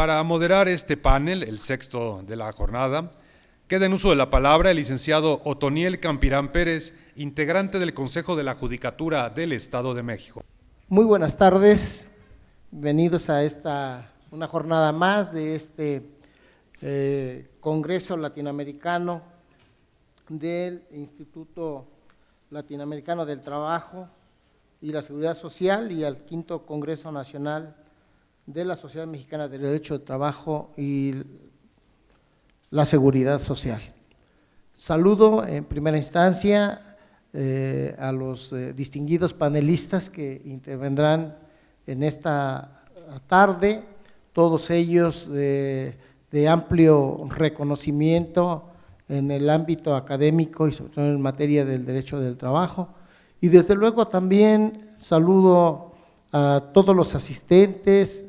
Para moderar este panel, el sexto de la jornada, queda en uso de la palabra el licenciado Otoniel Campirán Pérez, integrante del Consejo de la Judicatura del Estado de México. Muy buenas tardes, bienvenidos a una jornada más de este Congreso Latinoamericano del Instituto Latinoamericano del Trabajo y la Seguridad Social y al quinto Congreso Nacional de la Sociedad Mexicana del Derecho de Trabajo y la Seguridad Social. Saludo en primera instancia a los distinguidos panelistas que intervendrán en esta tarde, todos ellos de amplio reconocimiento en el ámbito académico y sobre todo en materia del derecho del trabajo. Y desde luego también saludo a todos los asistentes,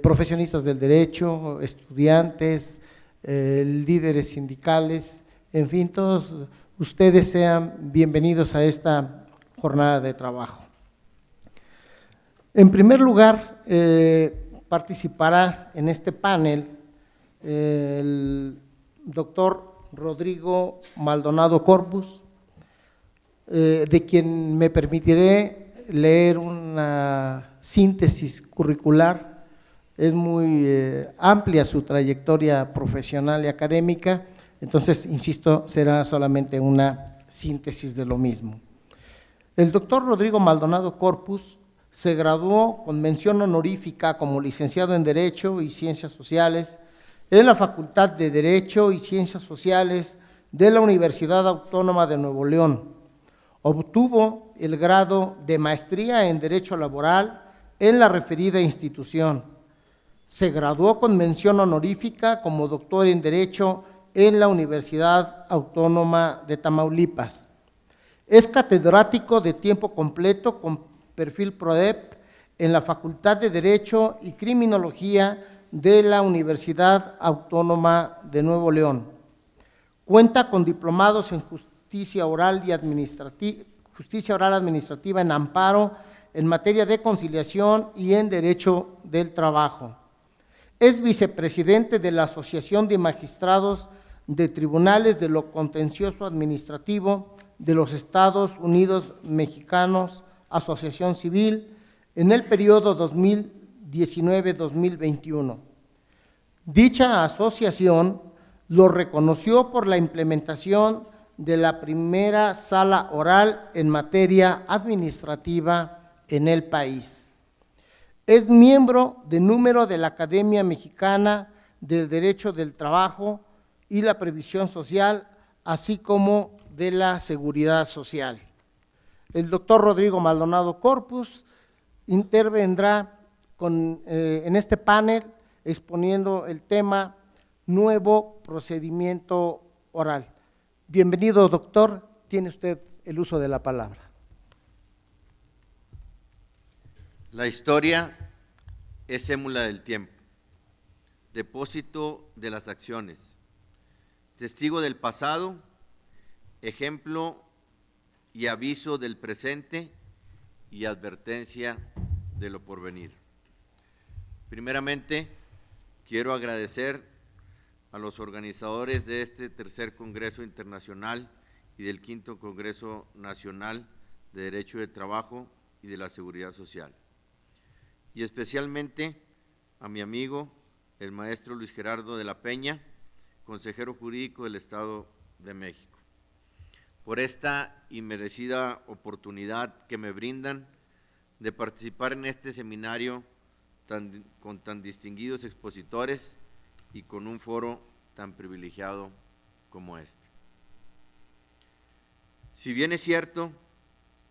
profesionistas del derecho, estudiantes, líderes sindicales, en fin, todos ustedes sean bienvenidos a esta jornada de trabajo. En primer lugar, participará en este panel el doctor Rodrigo Maldonado Corpus, de quien me permitiré leer una síntesis curricular. Es muy amplia su trayectoria profesional y académica, entonces, insisto, será solamente una síntesis de lo mismo. El doctor Rodrigo Maldonado Corpus se graduó con mención honorífica como licenciado en Derecho y Ciencias Sociales en la Facultad de Derecho y Ciencias Sociales de la Universidad Autónoma de Nuevo León. Obtuvo el grado de Maestría en Derecho Laboral en la referida institución. Se graduó con mención honorífica como doctor en Derecho en la Universidad Autónoma de Tamaulipas. Es catedrático de tiempo completo con perfil PRODEP en la Facultad de Derecho y Criminología de la Universidad Autónoma de Nuevo León. Cuenta con diplomados en Justicia Oral Administrativa en Amparo, en materia de conciliación y en Derecho del Trabajo. Es vicepresidente de la Asociación de Magistrados de Tribunales de lo Contencioso Administrativo de los Estados Unidos Mexicanos, Asociación Civil, en el periodo 2019-2021. Dicha asociación lo reconoció por la implementación de la primera sala oral en materia administrativa en el país. Es miembro de número de la Academia Mexicana del Derecho del Trabajo y la Previsión Social, así como de la Seguridad Social. El doctor Rodrigo Maldonado Corpus intervendrá en este panel exponiendo el tema Nuevo Procedimiento Oral. Bienvenido, doctor, tiene usted el uso de la palabra. La historia es émula del tiempo, depósito de las acciones, testigo del pasado, ejemplo y aviso del presente y advertencia de lo porvenir. Primeramente, quiero agradecer a los organizadores de este tercer Congreso Internacional y del quinto Congreso Nacional de Derecho de Trabajo y de la Seguridad Social, y especialmente a mi amigo, el maestro Luis Gerardo de la Peña, consejero jurídico del Estado de México, por esta inmerecida oportunidad que me brindan de participar en este seminario con tan distinguidos expositores y con un foro tan privilegiado como este. Si bien es cierto,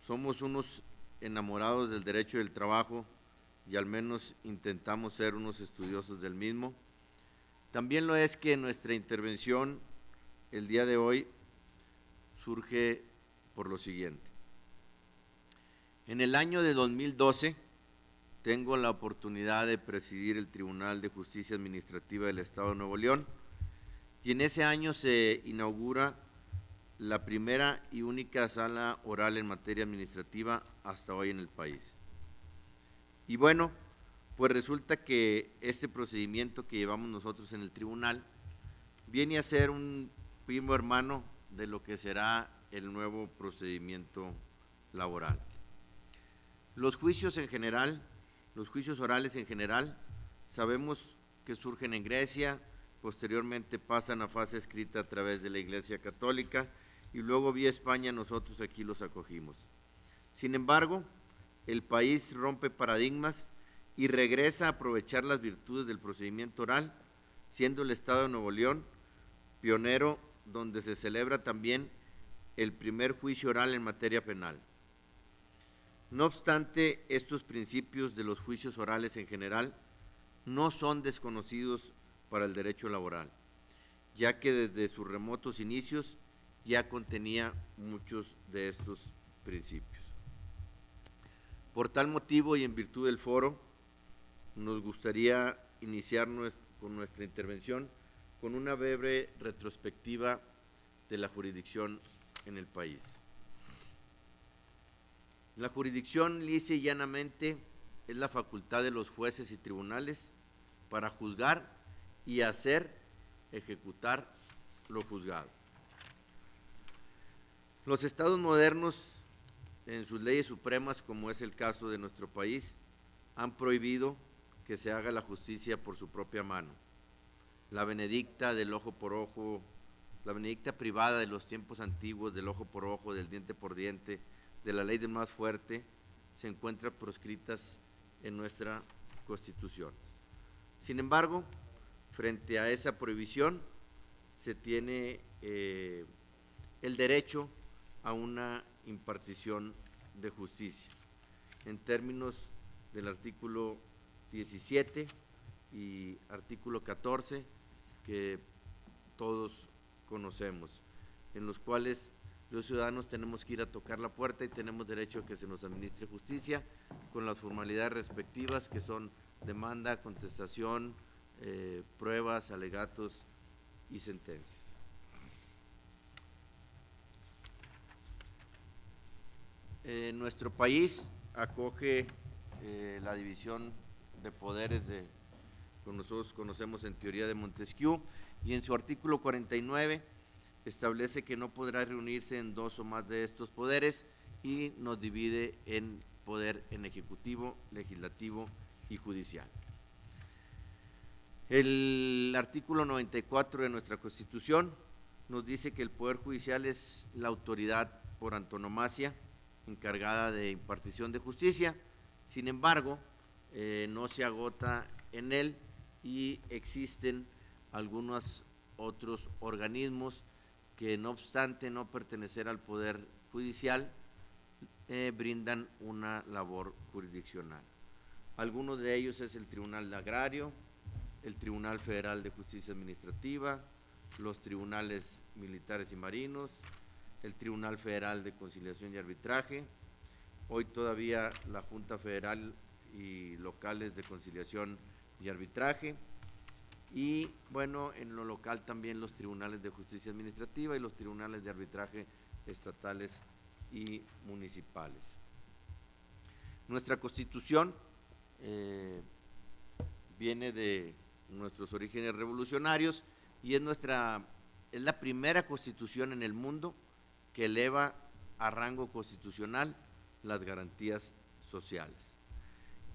somos unos enamorados del derecho del trabajo y al menos intentamos ser unos estudiosos del mismo, también lo es que nuestra intervención el día de hoy surge por lo siguiente. En el año de 2012 tengo la oportunidad de presidir el Tribunal de Justicia Administrativa del Estado de Nuevo León y en ese año se inaugura la primera y única sala oral en materia administrativa hasta hoy en el país. Y bueno, Pues resulta que este procedimiento que llevamos nosotros en el tribunal viene a ser un primo hermano de lo que será el nuevo procedimiento laboral. Los juicios en general, los juicios orales en general, sabemos que surgen en Grecia, posteriormente pasan a fase escrita a través de la Iglesia Católica y luego vía España nosotros aquí los acogimos. Sin embargo, el país rompe paradigmas y regresa a aprovechar las virtudes del procedimiento oral, siendo el Estado de Nuevo León pionero, donde se celebra también el primer juicio oral en materia penal. No obstante, estos principios de los juicios orales en general no son desconocidos para el derecho laboral, ya que desde sus remotos inicios ya contenía muchos de estos principios. Por tal motivo y en virtud del foro, nos gustaría iniciar con nuestra intervención con una breve retrospectiva de la jurisdicción en el país. La jurisdicción, lisa y llanamente, es la facultad de los jueces y tribunales para juzgar y hacer ejecutar lo juzgado. Los estados modernos, en sus leyes supremas, como es el caso de nuestro país, han prohibido que se haga la justicia por su propia mano. La benedicta del ojo por ojo, la benedicta privada de los tiempos antiguos, del ojo por ojo, del diente por diente, de la ley del más fuerte, se encuentran proscritas en nuestra Constitución. Sin embargo, frente a esa prohibición, se tiene el derecho a una impartición de justicia, en términos del artículo 17 y artículo 14, que todos conocemos, en los cuales los ciudadanos tenemos que ir a tocar la puerta y tenemos derecho a que se nos administre justicia con las formalidades respectivas, que son demanda, contestación, pruebas, alegatos y sentencias. Nuestro país acoge la división de poderes que nosotros conocemos en teoría de Montesquieu, y en su artículo 49 establece que no podrá reunirse en dos o más de estos poderes y nos divide en poder en ejecutivo, legislativo y judicial. El artículo 94 de nuestra Constitución nos dice que el Poder Judicial es la autoridad por antonomasia encargada de impartición de justicia. Sin embargo, no se agota en él y existen algunos otros organismos que, no obstante no pertenecer al Poder Judicial, brindan una labor jurisdiccional. Algunos de ellos es el Tribunal Agrario, el Tribunal Federal de Justicia Administrativa, los tribunales militares y marinos, el Tribunal Federal de Conciliación y Arbitraje, hoy todavía la Junta Federal y locales de conciliación y arbitraje, y bueno, en lo local también los tribunales de justicia administrativa y los tribunales de arbitraje estatales y municipales. Nuestra Constitución viene de nuestros orígenes revolucionarios y es la primera Constitución en el mundo que eleva a rango constitucional las garantías sociales.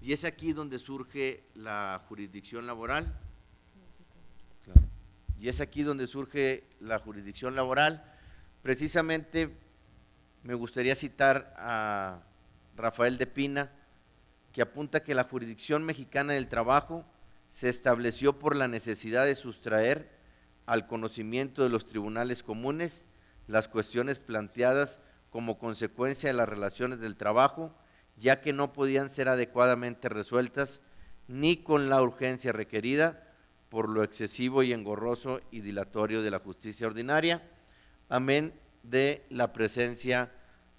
Y es aquí donde surge la jurisdicción laboral. Y es aquí donde surge la jurisdicción laboral. Precisamente me gustaría citar a Rafael de Pina, que apunta que la jurisdicción mexicana del trabajo se estableció por la necesidad de sustraer al conocimiento de los tribunales comunes las cuestiones planteadas como consecuencia de las relaciones del trabajo, ya que no podían ser adecuadamente resueltas ni con la urgencia requerida por lo excesivo y engorroso y dilatorio de la justicia ordinaria, amén de la presencia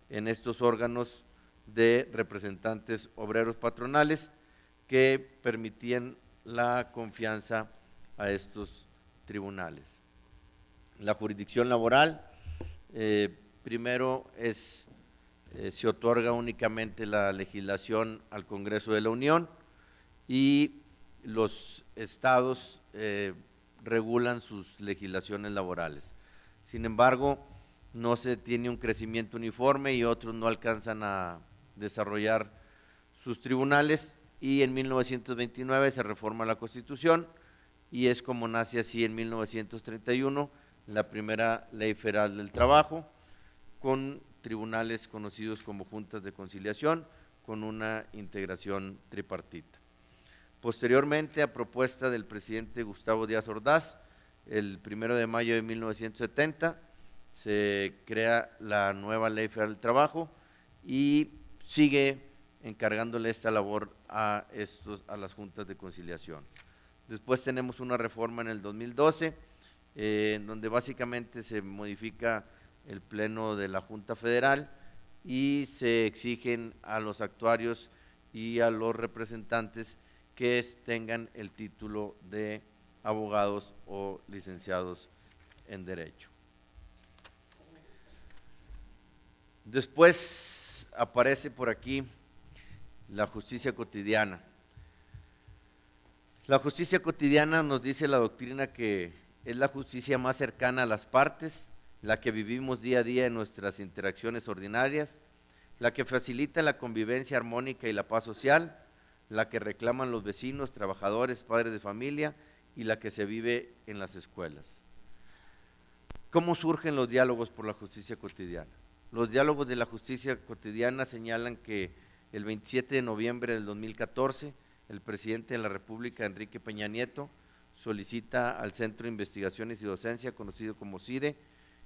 en estos órganos de representantes obreros patronales que permitían la confianza a estos tribunales. La jurisdicción laboral, primero se otorga únicamente la legislación al Congreso de la Unión y los estados regulan sus legislaciones laborales. Sin embargo, no se tiene un crecimiento uniforme y otros no alcanzan a desarrollar sus tribunales, y en 1929 se reforma la Constitución y es como nace así en 1931 la primera Ley Federal del Trabajo, con tribunales conocidos como juntas de conciliación, con una integración tripartita. Posteriormente, a propuesta del presidente Gustavo Díaz Ordaz, el 1 de mayo de 1970, se crea la nueva Ley Federal del Trabajo y sigue encargándole esta labor a las juntas de conciliación. Después tenemos una reforma en el 2012, en donde básicamente se modifica el pleno de la Junta Federal y se exigen a los actuarios y a los representantes que tengan el título de abogados o licenciados en Derecho. Después aparece por aquí la justicia cotidiana. La justicia cotidiana, nos dice la doctrina, que es la justicia más cercana a las partes, la que vivimos día a día en nuestras interacciones ordinarias, la que facilita la convivencia armónica y la paz social, la que reclaman los vecinos, trabajadores, padres de familia, y la que se vive en las escuelas. ¿Cómo surgen los diálogos por la justicia cotidiana? Los diálogos de la justicia cotidiana señalan que el 27 de noviembre del 2014, el presidente de la República, Enrique Peña Nieto, solicita al Centro de Investigaciones y Docencia, conocido como CIDE,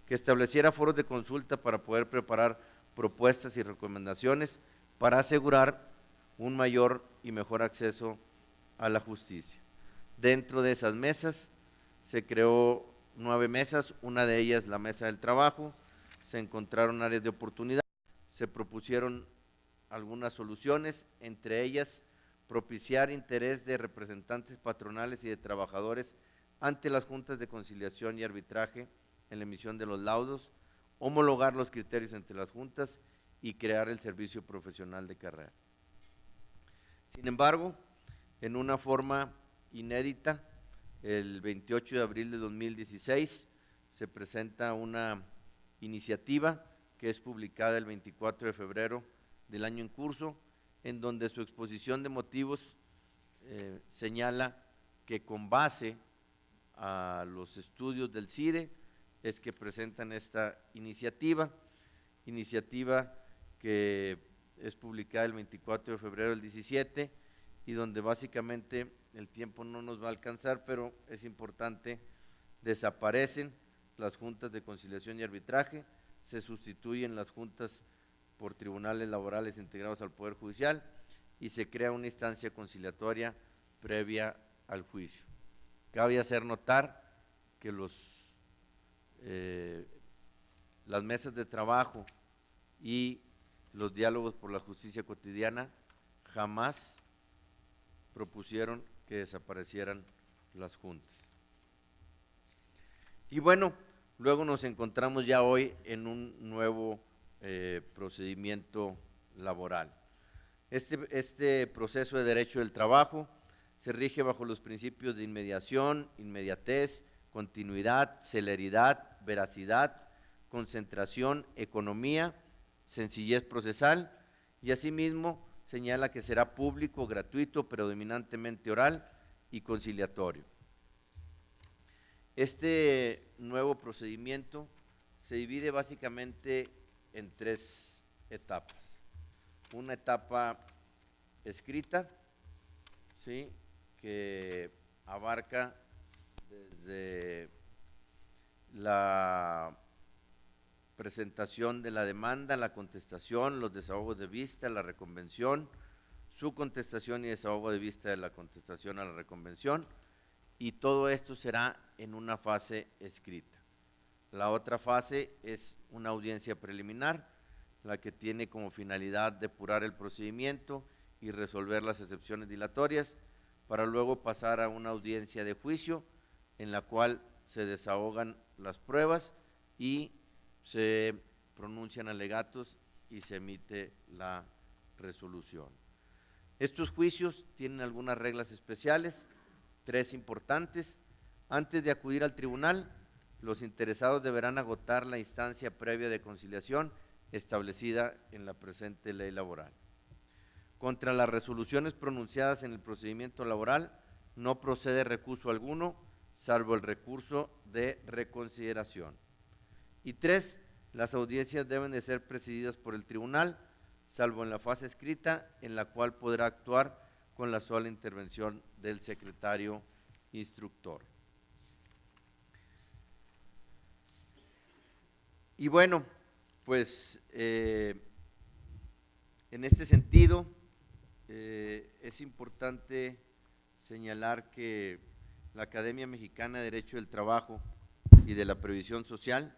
que estableciera foros de consulta para poder preparar propuestas y recomendaciones para asegurar un mayor y mejor acceso a la justicia. Dentro de esas mesas se creó 9 mesas, una de ellas la mesa del trabajo, se encontraron áreas de oportunidad, se propusieron algunas soluciones, entre ellas propiciar interés de representantes patronales y de trabajadores ante las juntas de conciliación y arbitraje en la emisión de los laudos, homologar los criterios entre las juntas y crear el servicio profesional de carrera. Sin embargo, en una forma inédita, el 28 de abril de 2016 se presenta una iniciativa que es publicada el 24 de febrero del año en curso, en donde su exposición de motivos señala que con base a los estudios del CIDE es que presentan esta iniciativa que es publicada el 24 de febrero del 17, y donde básicamente el tiempo no nos va a alcanzar, pero es importante: desaparecen las juntas de conciliación y arbitraje, se sustituyen las juntas por tribunales laborales integrados al Poder Judicial y se crea una instancia conciliatoria previa al juicio. Cabe hacer notar que las mesas de trabajo y los diálogos por la justicia cotidiana jamás propusieron que desaparecieran las juntas. Y bueno, luego nos encontramos ya hoy en un nuevo procedimiento laboral. Este proceso de derecho del trabajo se rige bajo los principios de inmediación, inmediatez, continuidad, celeridad, veracidad, concentración, economía, sencillez procesal, y asimismo señala que será público, gratuito, predominantemente oral y conciliatorio. Este nuevo procedimiento se divide básicamente en 3 etapas. Una etapa escrita, ¿sí?, que abarca desde la presentación de la demanda, la contestación, los desahogos de vista, la reconvención, su contestación y desahogo de vista de la contestación a la reconvención, y todo esto será en una fase escrita. La otra fase es una audiencia preliminar, la que tiene como finalidad depurar el procedimiento y resolver las excepciones dilatorias, para luego pasar a una audiencia de juicio, en la cual se desahogan las pruebas y se pronuncian alegatos y se emite la resolución. Estos juicios tienen algunas reglas especiales, 3 importantes. Antes de acudir al tribunal, los interesados deberán agotar la instancia previa de conciliación establecida en la presente ley laboral. Contra las resoluciones pronunciadas en el procedimiento laboral no procede recurso alguno, salvo el recurso de reconsideración. Y 3, las audiencias deben de ser presididas por el tribunal, salvo en la fase escrita, en la cual podrá actuar con la sola intervención del secretario instructor. Y bueno, pues en este sentido es importante señalar que la Academia Mexicana de Derecho del Trabajo y de la Previsión Social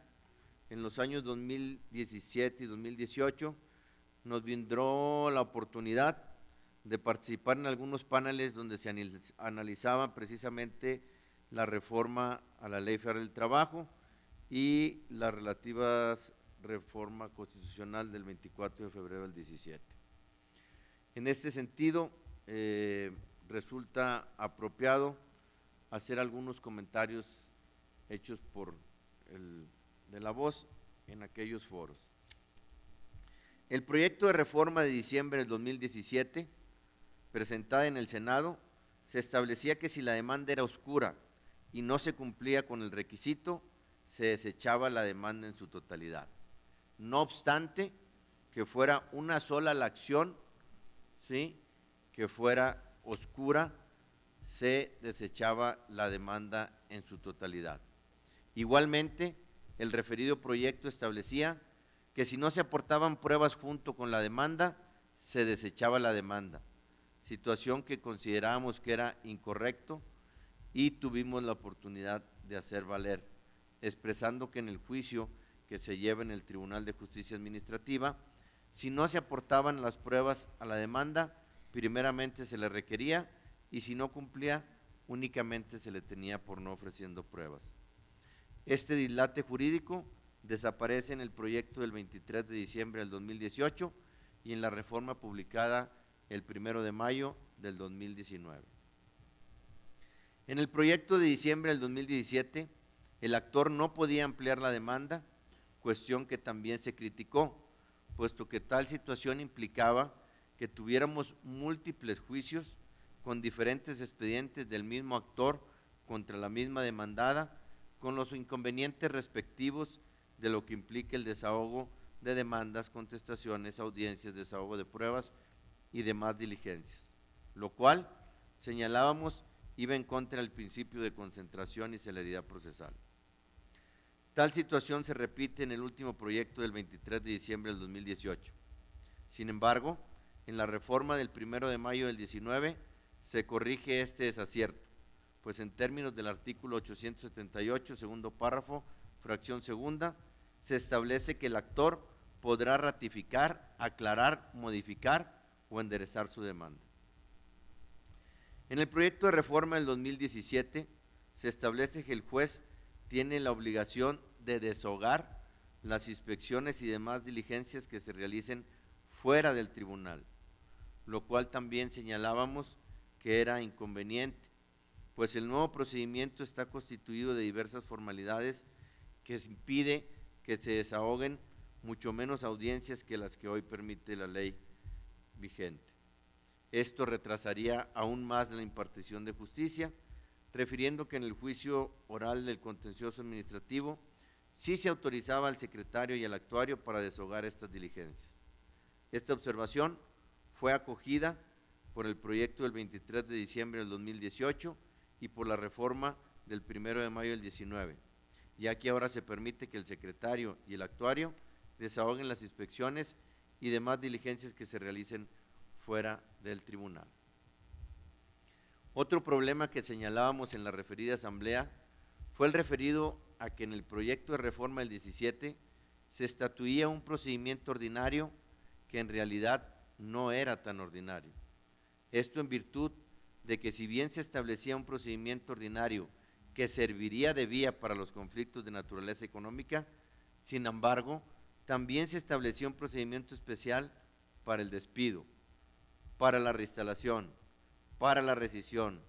en los años 2017 y 2018 nos brindó la oportunidad de participar en algunos paneles donde se analizaba precisamente la reforma a la Ley Federal del Trabajo y la relativa reforma constitucional del 24 de febrero del 17. En este sentido, resulta apropiado hacer algunos comentarios hechos por de la voz en aquellos foros. El proyecto de reforma de diciembre del 2017, presentada en el Senado, se establecía que si la demanda era oscura y no se cumplía con el requisito, se desechaba la demanda en su totalidad. No obstante, que fuera una sola la acción, ¿sí?, que fuera oscura, se desechaba la demanda en su totalidad. Igualmente, el referido proyecto establecía que si no se aportaban pruebas junto con la demanda, se desechaba la demanda, situación que considerábamos que era incorrecto y tuvimos la oportunidad de hacer valer, expresando que en el juicio que se lleva en el Tribunal de Justicia Administrativa, si no se aportaban las pruebas a la demanda, primeramente se le requería y si no cumplía, únicamente se le tenía por no ofreciendo pruebas. Este dislate jurídico desaparece en el proyecto del 23 de diciembre del 2018 y en la reforma publicada el 1 de mayo del 2019. En el proyecto de diciembre del 2017, el actor no podía ampliar la demanda, cuestión que también se criticó, puesto que tal situación implicaba que tuviéramos múltiples juicios con diferentes expedientes del mismo actor contra la misma demandada, con los inconvenientes respectivos de lo que implica el desahogo de demandas, contestaciones, audiencias, desahogo de pruebas y demás diligencias, lo cual, señalábamos, iba en contra del principio de concentración y celeridad procesal. Tal situación se repite en el último proyecto del 23 de diciembre del 2018. Sin embargo, en la reforma del 1 de mayo del 19 se corrige este desacierto, pues en términos del artículo 878, segundo párrafo, fracción segunda, se establece que el actor podrá ratificar, aclarar, modificar o enderezar su demanda. En el proyecto de reforma del 2017 se establece que el juez tiene la obligación de deshogar las inspecciones y demás diligencias que se realicen fuera del tribunal, lo cual también señalábamos que era inconveniente, pues el nuevo procedimiento está constituido de diversas formalidades que impide que se desahoguen mucho menos audiencias que las que hoy permite la ley vigente. Esto retrasaría aún más la impartición de justicia, refiriendo que en el juicio oral del contencioso administrativo sí se autorizaba al secretario y al actuario para deshogar estas diligencias. Esta observación fue acogida por el proyecto del 23 de diciembre del 2018 y por la reforma del 1 de mayo del 19, ya que ahora se permite que el secretario y el actuario desahoguen las inspecciones y demás diligencias que se realicen fuera del tribunal. Otro problema que señalábamos en la referida asamblea fue el referido a que en el proyecto de reforma del 17 se estatuía un procedimiento ordinario que en realidad no era tan ordinario. Esto en virtud de que si bien se establecía un procedimiento ordinario que serviría de vía para los conflictos de naturaleza económica, sin embargo, también se establecía un procedimiento especial para el despido, para la reinstalación, para la rescisión,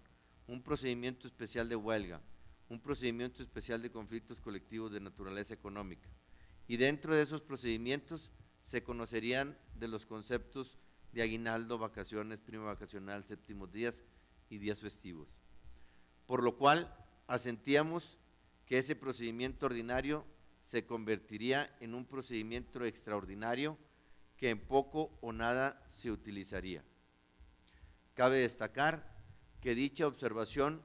un procedimiento especial de huelga, un procedimiento especial de conflictos colectivos de naturaleza económica. Y dentro de esos procedimientos se conocerían de los conceptos de aguinaldo, vacaciones, prima vacacional, séptimos días y días festivos. Por lo cual asentíamos que ese procedimiento ordinario se convertiría en un procedimiento extraordinario que en poco o nada se utilizaría. Cabe destacar que dicha observación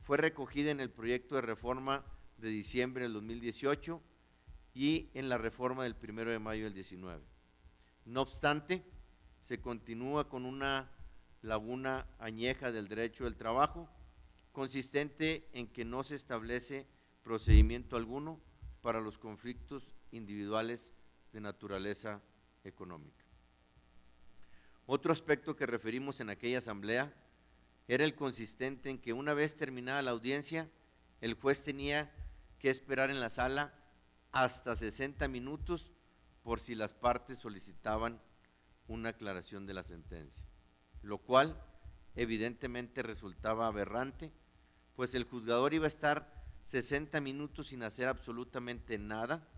fue recogida en el proyecto de reforma de diciembre del 2018 y en la reforma del 1 de mayo del 19. No obstante, se continúa con una laguna añeja del derecho del trabajo, consistente en que no se establece procedimiento alguno para los conflictos individuales de naturaleza económica. Otro aspecto que referimos en aquella asamblea era el consistente en que una vez terminada la audiencia, el juez tenía que esperar en la sala hasta 60 minutos por si las partes solicitaban una aclaración de la sentencia, lo cual evidentemente resultaba aberrante, pues el juzgador iba a estar 60 minutos sin hacer absolutamente nada,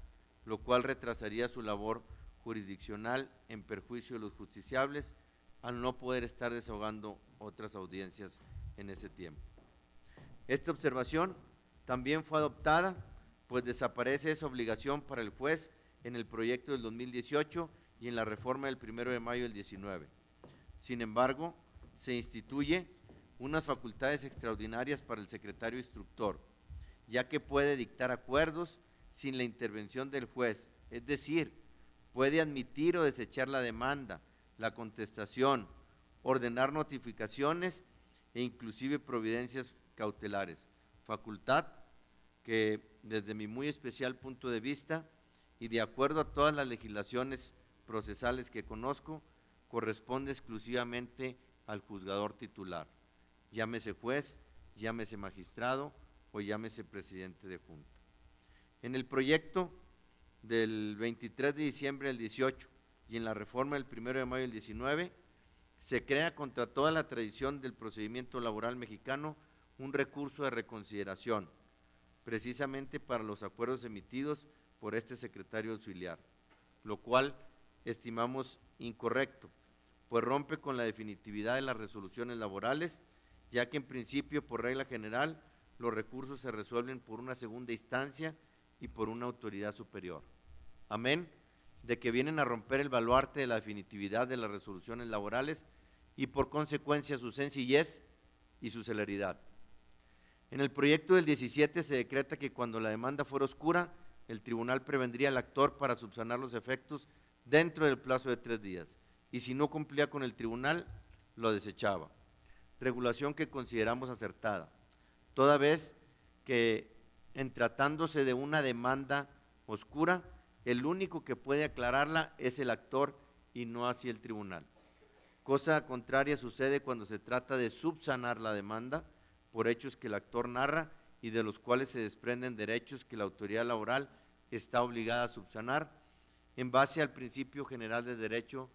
lo cual retrasaría su labor jurisdiccional en perjuicio de los justiciables al no poder estar desahogando otras audiencias en ese tiempo. Esta observación también fue adoptada, pues desaparece esa obligación para el juez en el proyecto del 2018 y en la reforma del 1 de mayo del 19. Sin embargo, se instituye unas facultades extraordinarias para el secretario instructor, ya que puede dictar acuerdos sin la intervención del juez, es decir, puede admitir o desechar la demanda, la contestación, ordenar notificaciones e inclusive providencias cautelares, facultad que desde mi muy especial punto de vista y de acuerdo a todas las legislaciones procesales que conozco, corresponde exclusivamente al juzgador titular, llámese juez, llámese magistrado o llámese presidente de junta. En el proyecto del 23 de diciembre del 18 y en la reforma del 1 de mayo del 19, se crea contra toda la tradición del procedimiento laboral mexicano un recurso de reconsideración, precisamente para los acuerdos emitidos por este secretario auxiliar, lo cual estimamos incorrecto, pues rompe con la definitividad de las resoluciones laborales, ya que en principio, por regla general, los recursos se resuelven por una segunda instancia y por una autoridad superior. Amén de que vienen a romper el baluarte de la definitividad de las resoluciones laborales y por consecuencia su sencillez y su celeridad. En el proyecto del 17 se decreta que cuando la demanda fuera oscura, el tribunal prevendría al actor para subsanar los efectos dentro del plazo de 3 días, y si no cumplía con el tribunal, lo desechaba. Regulación que consideramos acertada, toda vez que en tratándose de una demanda oscura, el único que puede aclararla es el actor y no así el tribunal. Cosa contraria sucede cuando se trata de subsanar la demanda por hechos que el actor narra y de los cuales se desprenden derechos que la autoridad laboral está obligada a subsanar en base al principio general de derecho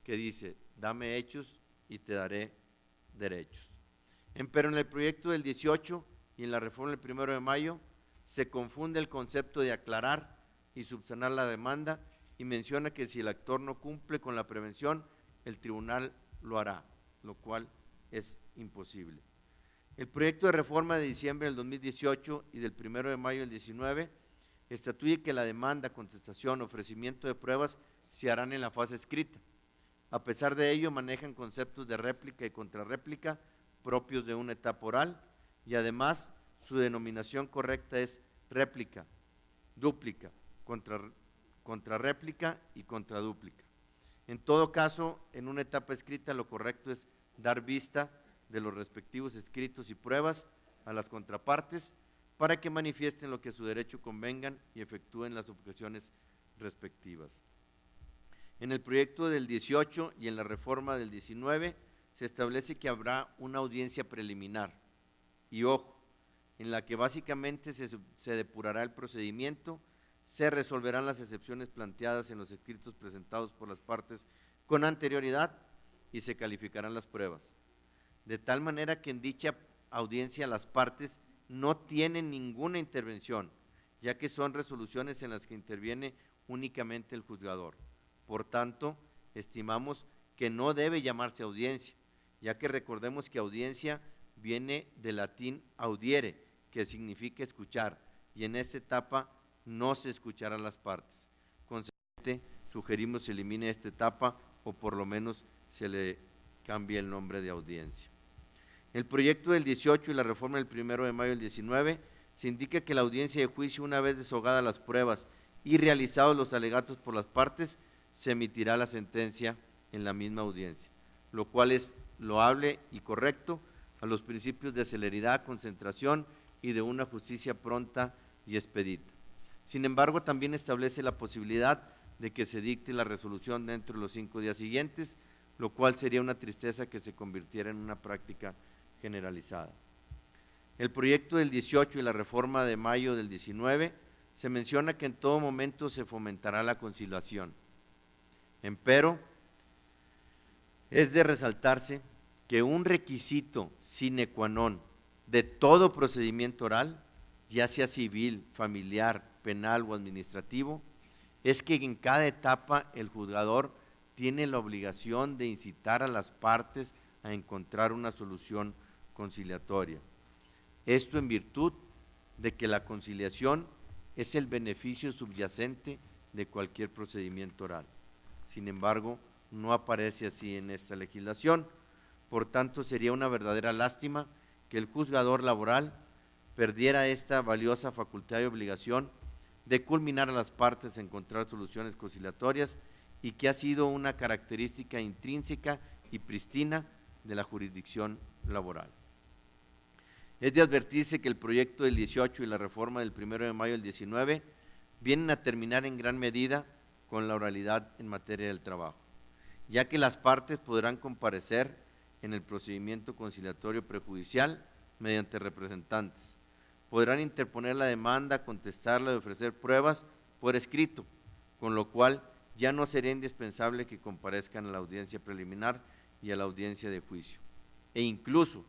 que dice, dame hechos y te daré derechos. Pero en el proyecto del 18 y en la reforma del 1 de mayo se confunde el concepto de aclarar y subsanar la demanda y menciona que si el actor no cumple con la prevención, el tribunal lo hará, lo cual es imposible. El proyecto de reforma de diciembre del 2018 y del 1 de mayo del 19 estatuye que la demanda, contestación, ofrecimiento de pruebas se harán en la fase escrita. A pesar de ello, manejan conceptos de réplica y contrarréplica propios de una etapa oral y además su denominación correcta es réplica, dúplica, contrarréplica y contradúplica. En todo caso, en una etapa escrita lo correcto es dar vista de los respectivos escritos y pruebas a las contrapartes para que manifiesten lo que a su derecho convengan y efectúen las objeciones respectivas. En el proyecto del 18 y en la reforma del 19 se establece que habrá una audiencia preliminar y ojo, en la que básicamente se depurará el procedimiento, se resolverán las excepciones planteadas en los escritos presentados por las partes con anterioridad y se calificarán las pruebas. De tal manera que en dicha audiencia las partes no tienen ninguna intervención, ya que son resoluciones en las que interviene únicamente el juzgador. Por tanto, estimamos que no debe llamarse audiencia, ya que recordemos que audiencia viene del latín audiere, que significa escuchar, y en esta etapa no se escuchará a las partes. Consecuentemente, sugerimos se elimine esta etapa o por lo menos se le cambie el nombre de audiencia. El proyecto del 18 y la reforma del 1 de mayo del 19 se indica que la audiencia de juicio, una vez desahogadas las pruebas y realizados los alegatos por las partes, se emitirá la sentencia en la misma audiencia, lo cual es loable y correcto a los principios de celeridad, concentración y de una justicia pronta y expedita. Sin embargo, también establece la posibilidad de que se dicte la resolución dentro de los 5 días siguientes, lo cual sería una tristeza que se convirtiera en una práctica generalizada. El proyecto del 18 y la reforma de mayo del 19 se menciona que en todo momento se fomentará la conciliación. Empero, es de resaltarse que un requisito sine qua non de todo procedimiento oral, ya sea civil, familiar, penal o administrativo, es que en cada etapa el juzgador tiene la obligación de incitar a las partes a encontrar una solución conciliatoria. Esto en virtud de que la conciliación es el beneficio subyacente de cualquier procedimiento oral. Sin embargo, no aparece así en esta legislación, por tanto sería una verdadera lástima que el juzgador laboral perdiera esta valiosa facultad y obligación de culminar a las partes a encontrar soluciones conciliatorias y que ha sido una característica intrínseca y pristina de la jurisdicción laboral. Es de advertirse que el proyecto del 18 y la reforma del 1 de mayo del 19 vienen a terminar en gran medida con la oralidad en materia del trabajo, ya que las partes podrán comparecer en el procedimiento conciliatorio prejudicial mediante representantes, podrán interponer la demanda, contestarla y ofrecer pruebas por escrito, con lo cual ya no sería indispensable que comparezcan a la audiencia preliminar y a la audiencia de juicio. E incluso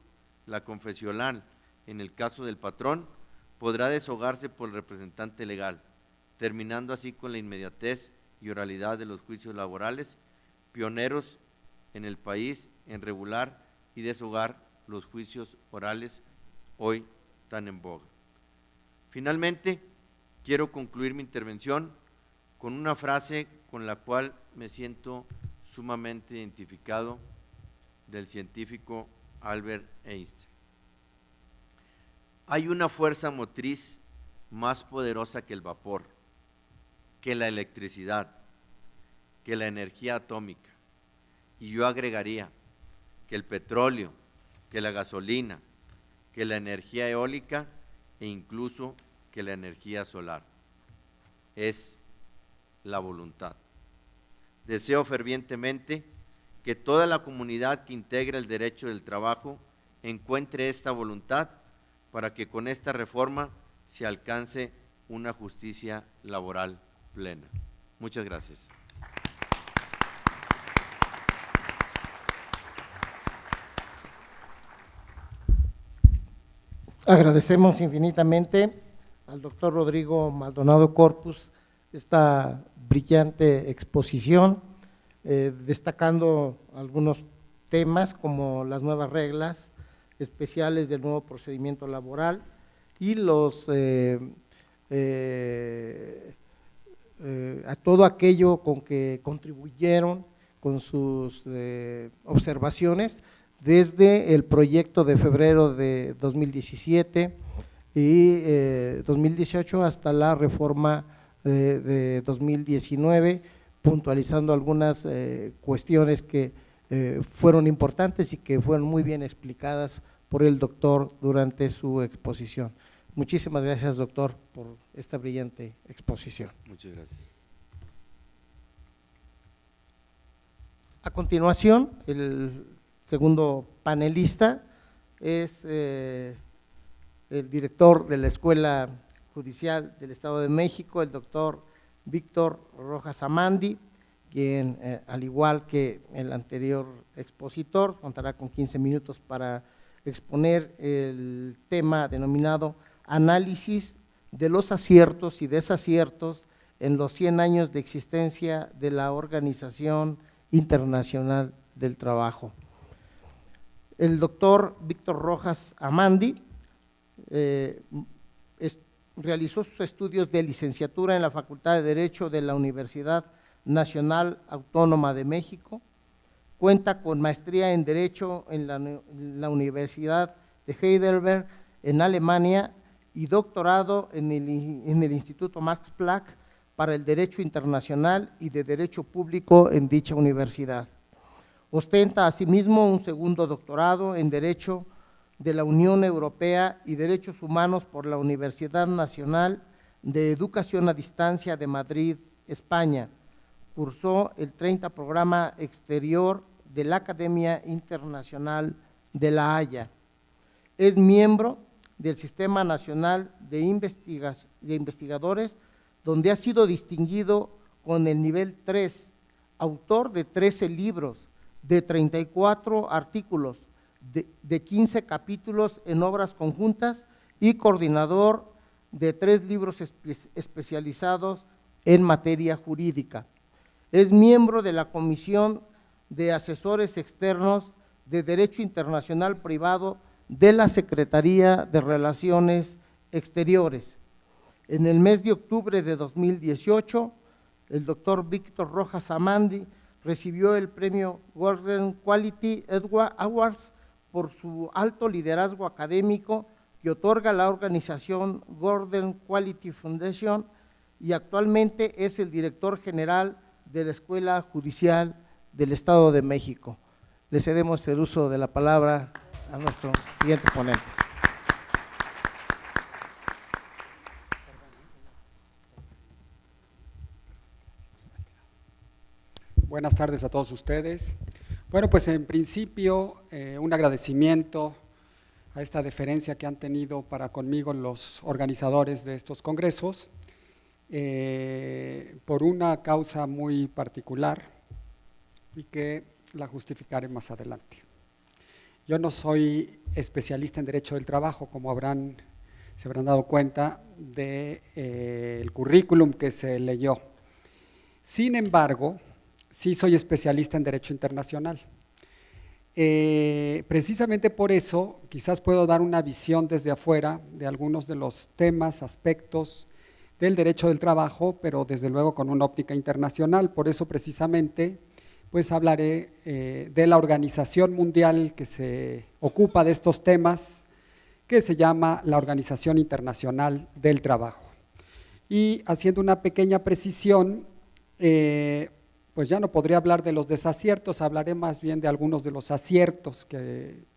la confesional, en el caso del patrón, podrá desahogarse por el representante legal, terminando así con la inmediatez y oralidad de los juicios laborales, pioneros en el país en regular y desahogar los juicios orales hoy tan en boga. Finalmente, quiero concluir mi intervención con una frase con la cual me siento sumamente identificado del científico Albert Einstein. Hay una fuerza motriz más poderosa que el vapor, que la electricidad, que la energía atómica, y yo agregaría que el petróleo, que la gasolina, que la energía eólica e incluso que la energía solar. Es la voluntad. Deseo fervientemente que toda la comunidad que integra el derecho del trabajo encuentre esta voluntad para que con esta reforma se alcance una justicia laboral plena. Muchas gracias. Agradecemos infinitamente al doctor Rodrigo Maldonado Corpus esta brillante exposición, destacando algunos temas como las nuevas reglas especiales del nuevo procedimiento laboral y a todo aquello con que contribuyeron con sus observaciones desde el proyecto de febrero de 2017 y 2018 hasta la reforma de 2019, puntualizando algunas cuestiones que fueron importantes y que fueron muy bien explicadas por el doctor durante su exposición. Muchísimas gracias, doctor, por esta brillante exposición. Muchas gracias. A continuación, el segundo panelista es el director de la Escuela Judicial del Estado de México, el doctor Víctor Rojas Amandi, quien, al igual que el anterior expositor, contará con 15 minutos para exponer el tema denominado Análisis de los aciertos y desaciertos en los 100 años de existencia de la Organización Internacional del Trabajo. El doctor Víctor Rojas Amandi realizó sus estudios de licenciatura en la Facultad de Derecho de la Universidad Nacional Autónoma de México, cuenta con maestría en Derecho en la Universidad de Heidelberg en Alemania y doctorado en el Instituto Max Planck para el Derecho Internacional y de Derecho Público en dicha universidad. Ostenta asimismo un segundo doctorado en Derecho de la Unión Europea y Derechos Humanos por la Universidad Nacional de Educación a Distancia de Madrid, España. Cursó el 30 Programa Exterior de la Academia Internacional de La Haya. Es miembro del Sistema Nacional de Investigadores, donde ha sido distinguido con el nivel 3, autor de 13 libros, de 34 artículos, de 15 capítulos en obras conjuntas y coordinador de 3 libros especializados en materia jurídica. Es miembro de la Comisión de Asesores Externos de Derecho Internacional Privado de la Secretaría de Relaciones Exteriores. En el mes de octubre de 2018, el doctor Víctor Rojas Amandi recibió el premio Golden Quality Awards por su alto liderazgo académico que otorga la organización Golden Quality Foundation y actualmente es el director general de la Escuela Judicial del Estado de México. Le cedemos el uso de la palabra a nuestro siguiente ponente. Buenas tardes a todos ustedes. Bueno, pues en principio un agradecimiento a esta deferencia que han tenido para conmigo los organizadores de estos congresos por una causa muy particular y que la justificaré más adelante. Yo no soy especialista en Derecho del Trabajo, como se habrán dado cuenta del currículum que se leyó. Sin embargo, sí soy especialista en Derecho Internacional. Precisamente por eso, quizás puedo dar una visión desde afuera de algunos de los temas, aspectos del derecho del trabajo, pero desde luego con una óptica internacional. Por eso precisamente pues hablaré de la organización mundial que se ocupa de estos temas, que se llama la Organización Internacional del Trabajo. Y haciendo una pequeña precisión, pues ya no podría hablar de los desaciertos, hablaré más bien de algunos de los aciertos que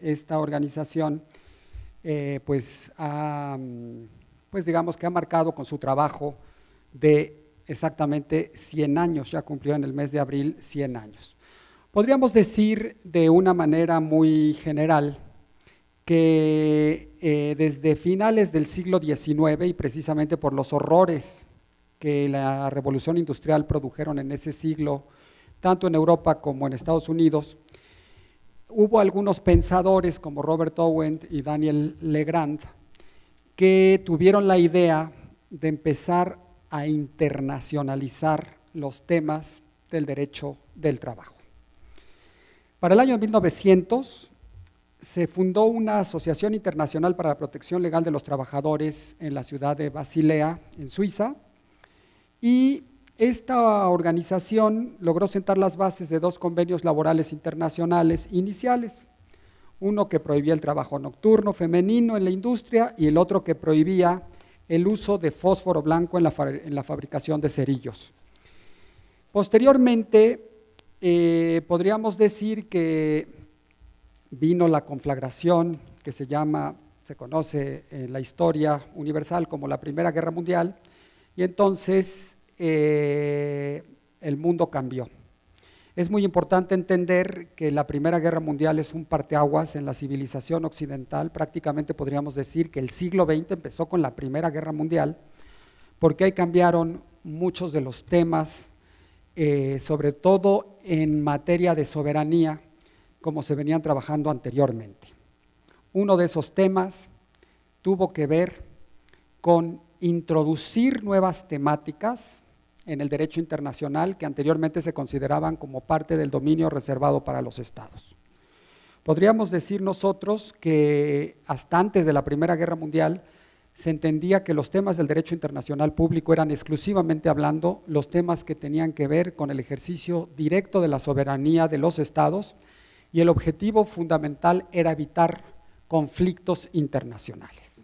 esta organización pues digamos que ha marcado con su trabajo de exactamente 100 años, ya cumplió en el mes de abril 100 años. Podríamos decir de una manera muy general que desde finales del siglo XIX y precisamente por los horrores que la revolución industrial produjeron en ese siglo, tanto en Europa como en Estados Unidos, hubo algunos pensadores como Robert Owen y Daniel Legrand que tuvieron la idea de empezar a internacionalizar los temas del derecho del trabajo. Para el año 1900 se fundó una Asociación Internacional para la Protección Legal de los Trabajadores en la ciudad de Basilea, en Suiza, y esta organización logró sentar las bases de 2 convenios laborales internacionales iniciales, uno que prohibía el trabajo nocturno femenino en la industria y el otro que prohibía el uso de fósforo blanco en la fabricación de cerillos. Posteriormente, podríamos decir que vino la conflagración que se conoce en la historia universal como la Primera Guerra Mundial, y entonces el mundo cambió. Es muy importante entender que la Primera Guerra Mundial es un parteaguas en la civilización occidental. Prácticamente podríamos decir que el siglo XX empezó con la Primera Guerra Mundial, porque ahí cambiaron muchos de los temas sobre todo en materia de soberanía, como se venían trabajando anteriormente. Uno de esos temas tuvo que ver con introducir nuevas temáticas en el derecho internacional que anteriormente se consideraban como parte del dominio reservado para los estados. Podríamos decir nosotros que hasta antes de la Primera Guerra Mundial se entendía que los temas del derecho internacional público eran exclusivamente hablando los temas que tenían que ver con el ejercicio directo de la soberanía de los estados, y el objetivo fundamental era evitar conflictos internacionales.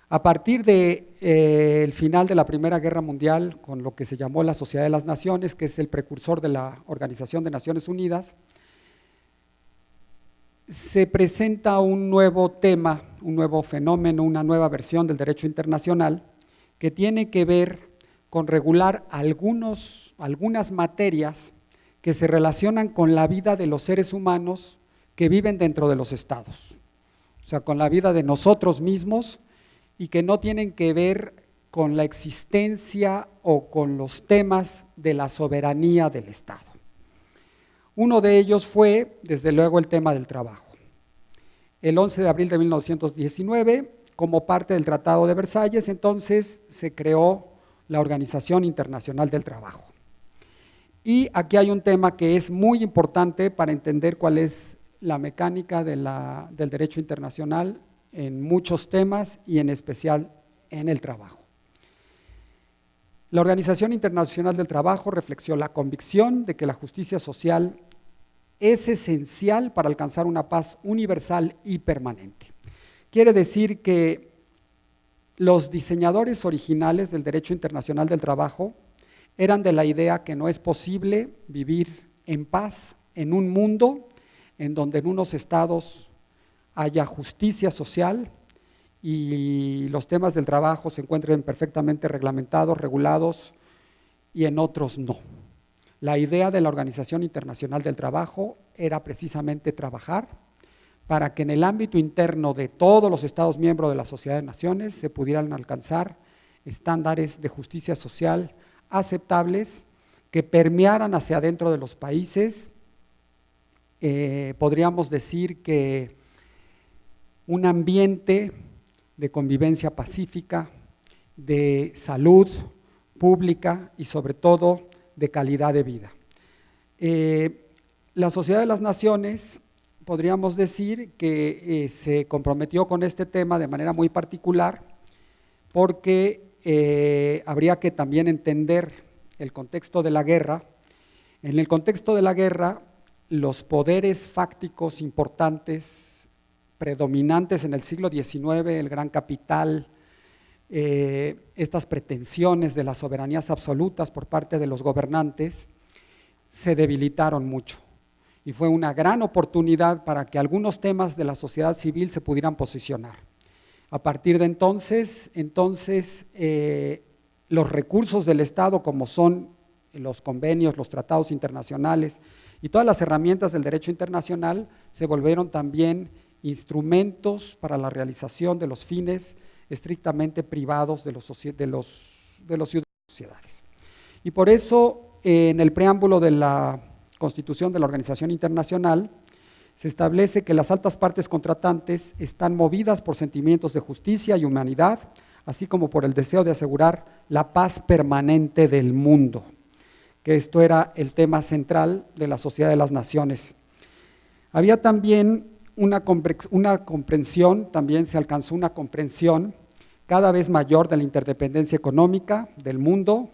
A partir del final de la Primera Guerra Mundial, con lo que se llamó la Sociedad de las Naciones, que es el precursor de la Organización de Naciones Unidas, se presenta un nuevo tema, un nuevo fenómeno, una nueva versión del derecho internacional que tiene que ver con regular algunas materias que se relacionan con la vida de los seres humanos que viven dentro de los estados, o sea, con la vida de nosotros mismos, y que no tienen que ver con la existencia o con los temas de la soberanía del Estado. Uno de ellos fue, desde luego, el tema del trabajo. El 11 de abril de 1919, como parte del Tratado de Versalles, entonces se creó la Organización Internacional del Trabajo. Y aquí hay un tema que es muy importante para entender cuál es la mecánica del derecho internacional en muchos temas y en especial en el trabajo. La Organización Internacional del Trabajo reflexionó la convicción de que la justicia social es esencial para alcanzar una paz universal y permanente. Quiere decir que los diseñadores originales del derecho internacional del trabajo eran de la idea que no es posible vivir en paz en un mundo en donde en unos estados haya justicia social y los temas del trabajo se encuentren perfectamente reglamentados, regulados, y en otros no. La idea de la Organización Internacional del Trabajo era precisamente trabajar para que en el ámbito interno de todos los estados miembros de la Sociedad de Naciones se pudieran alcanzar estándares de justicia social aceptables que permearan hacia adentro de los países. Podríamos decir que un ambiente de convivencia pacífica, de salud pública y sobre todo de calidad de vida. La Sociedad de las Naciones, podríamos decir que se comprometió con este tema de manera muy particular porque habría que también entender el contexto de la guerra. En el contexto de la guerra, los poderes fácticos importantes, predominantes en el siglo XIX, el gran capital, estas pretensiones de las soberanías absolutas por parte de los gobernantes, se debilitaron mucho. Y fue una gran oportunidad para que algunos temas de la sociedad civil se pudieran posicionar. A partir de entonces los recursos del Estado, como son los convenios, los tratados internacionales y todas las herramientas del derecho internacional, se volvieron también instrumentos para la realización de los fines estrictamente privados de los sociedades. Y por eso, en el preámbulo de la Constitución de la Organización Internacional, se establece que las altas partes contratantes están movidas por sentimientos de justicia y humanidad, así como por el deseo de asegurar la paz permanente del mundo, que esto era el tema central de la Sociedad de las Naciones. Había también se alcanzó una comprensión cada vez mayor de la interdependencia económica del mundo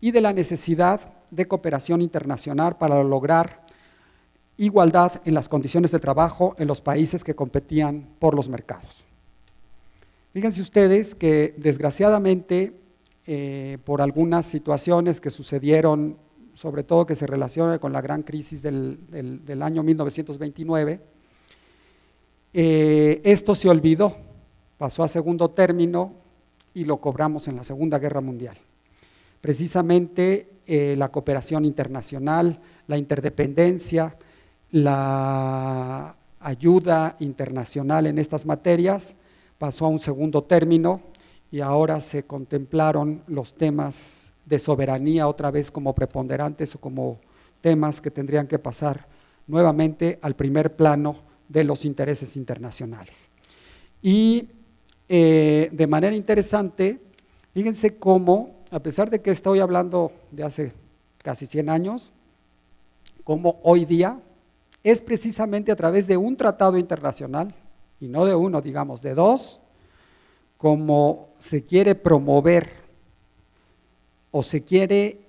y de la necesidad de cooperación internacional para lograr igualdad en las condiciones de trabajo en los países que competían por los mercados. Fíjense ustedes que desgraciadamente por algunas situaciones que sucedieron, sobre todo que se relacionan con la gran crisis del año 1929, esto se olvidó, pasó a segundo término y lo cobramos en la Segunda Guerra Mundial. Precisamente la cooperación internacional, la interdependencia, la ayuda internacional en estas materias pasó a un segundo término y ahora se contemplaron los temas de soberanía otra vez como preponderantes o como temas que tendrían que pasar nuevamente al primer plano de los intereses internacionales. Y de manera interesante, fíjense cómo, a pesar de que estoy hablando de hace casi 100 años, como hoy día es precisamente a través de un tratado internacional, y no de uno, digamos, de dos, como se quiere promover o se quiere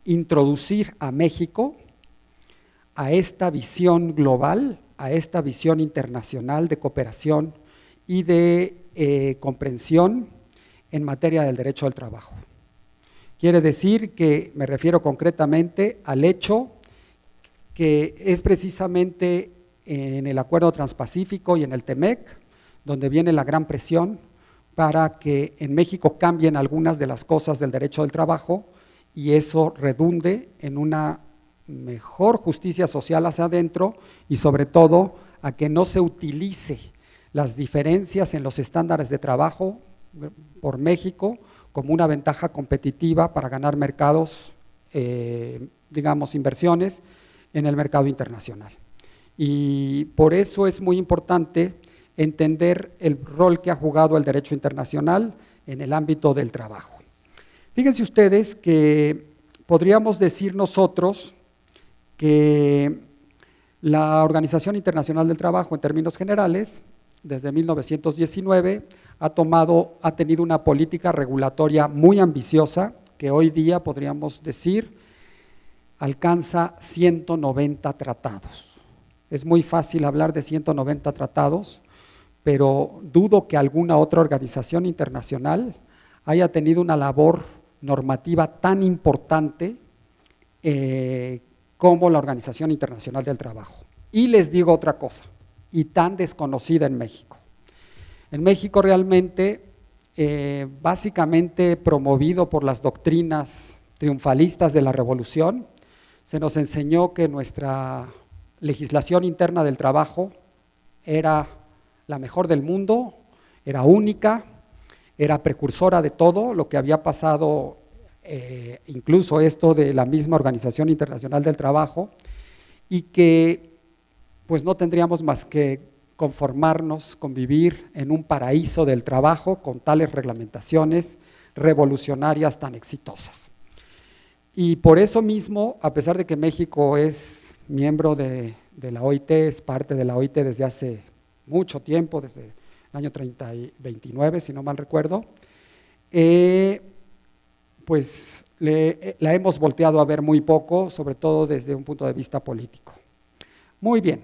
introducir a México a esta visión global, a esta visión internacional de cooperación y de comprensión en materia del derecho al trabajo. Quiere decir que me refiero concretamente al hecho que es precisamente en el Acuerdo Transpacífico y en el TEMEC, donde viene la gran presión para que en México cambien algunas de las cosas del derecho del trabajo y eso redunde en una mejor justicia social hacia adentro y sobre todo a que no se utilice las diferencias en los estándares de trabajo por México como una ventaja competitiva para ganar mercados, digamos, inversiones en el mercado internacional. Y por eso es muy importante entender el rol que ha jugado el derecho internacional en el ámbito del trabajo. Fíjense ustedes que podríamos decir nosotros que la Organización Internacional del Trabajo, en términos generales, desde 1919, ha tenido una política regulatoria muy ambiciosa, que hoy día podríamos decir alcanza 190 tratados. Es muy fácil hablar de 190 tratados, pero dudo que alguna otra organización internacional haya tenido una labor normativa tan importante como la Organización Internacional del Trabajo. Y les digo otra cosa, y tan desconocida en México. En México realmente, básicamente promovido por las doctrinas triunfalistas de la Revolución, se nos enseñó que nuestra legislación interna del trabajo era la mejor del mundo, era única, era precursora de todo lo que había pasado, incluso esto de la misma Organización Internacional del Trabajo, y que pues no tendríamos más que conformarnos con vivir en un paraíso del trabajo con tales reglamentaciones revolucionarias tan exitosas. Y por eso mismo, a pesar de que México es miembro de la OIT, es parte de la OIT desde hace mucho tiempo, desde el año 29, si no mal recuerdo, pues la hemos volteado a ver muy poco, sobre todo desde un punto de vista político. Muy bien,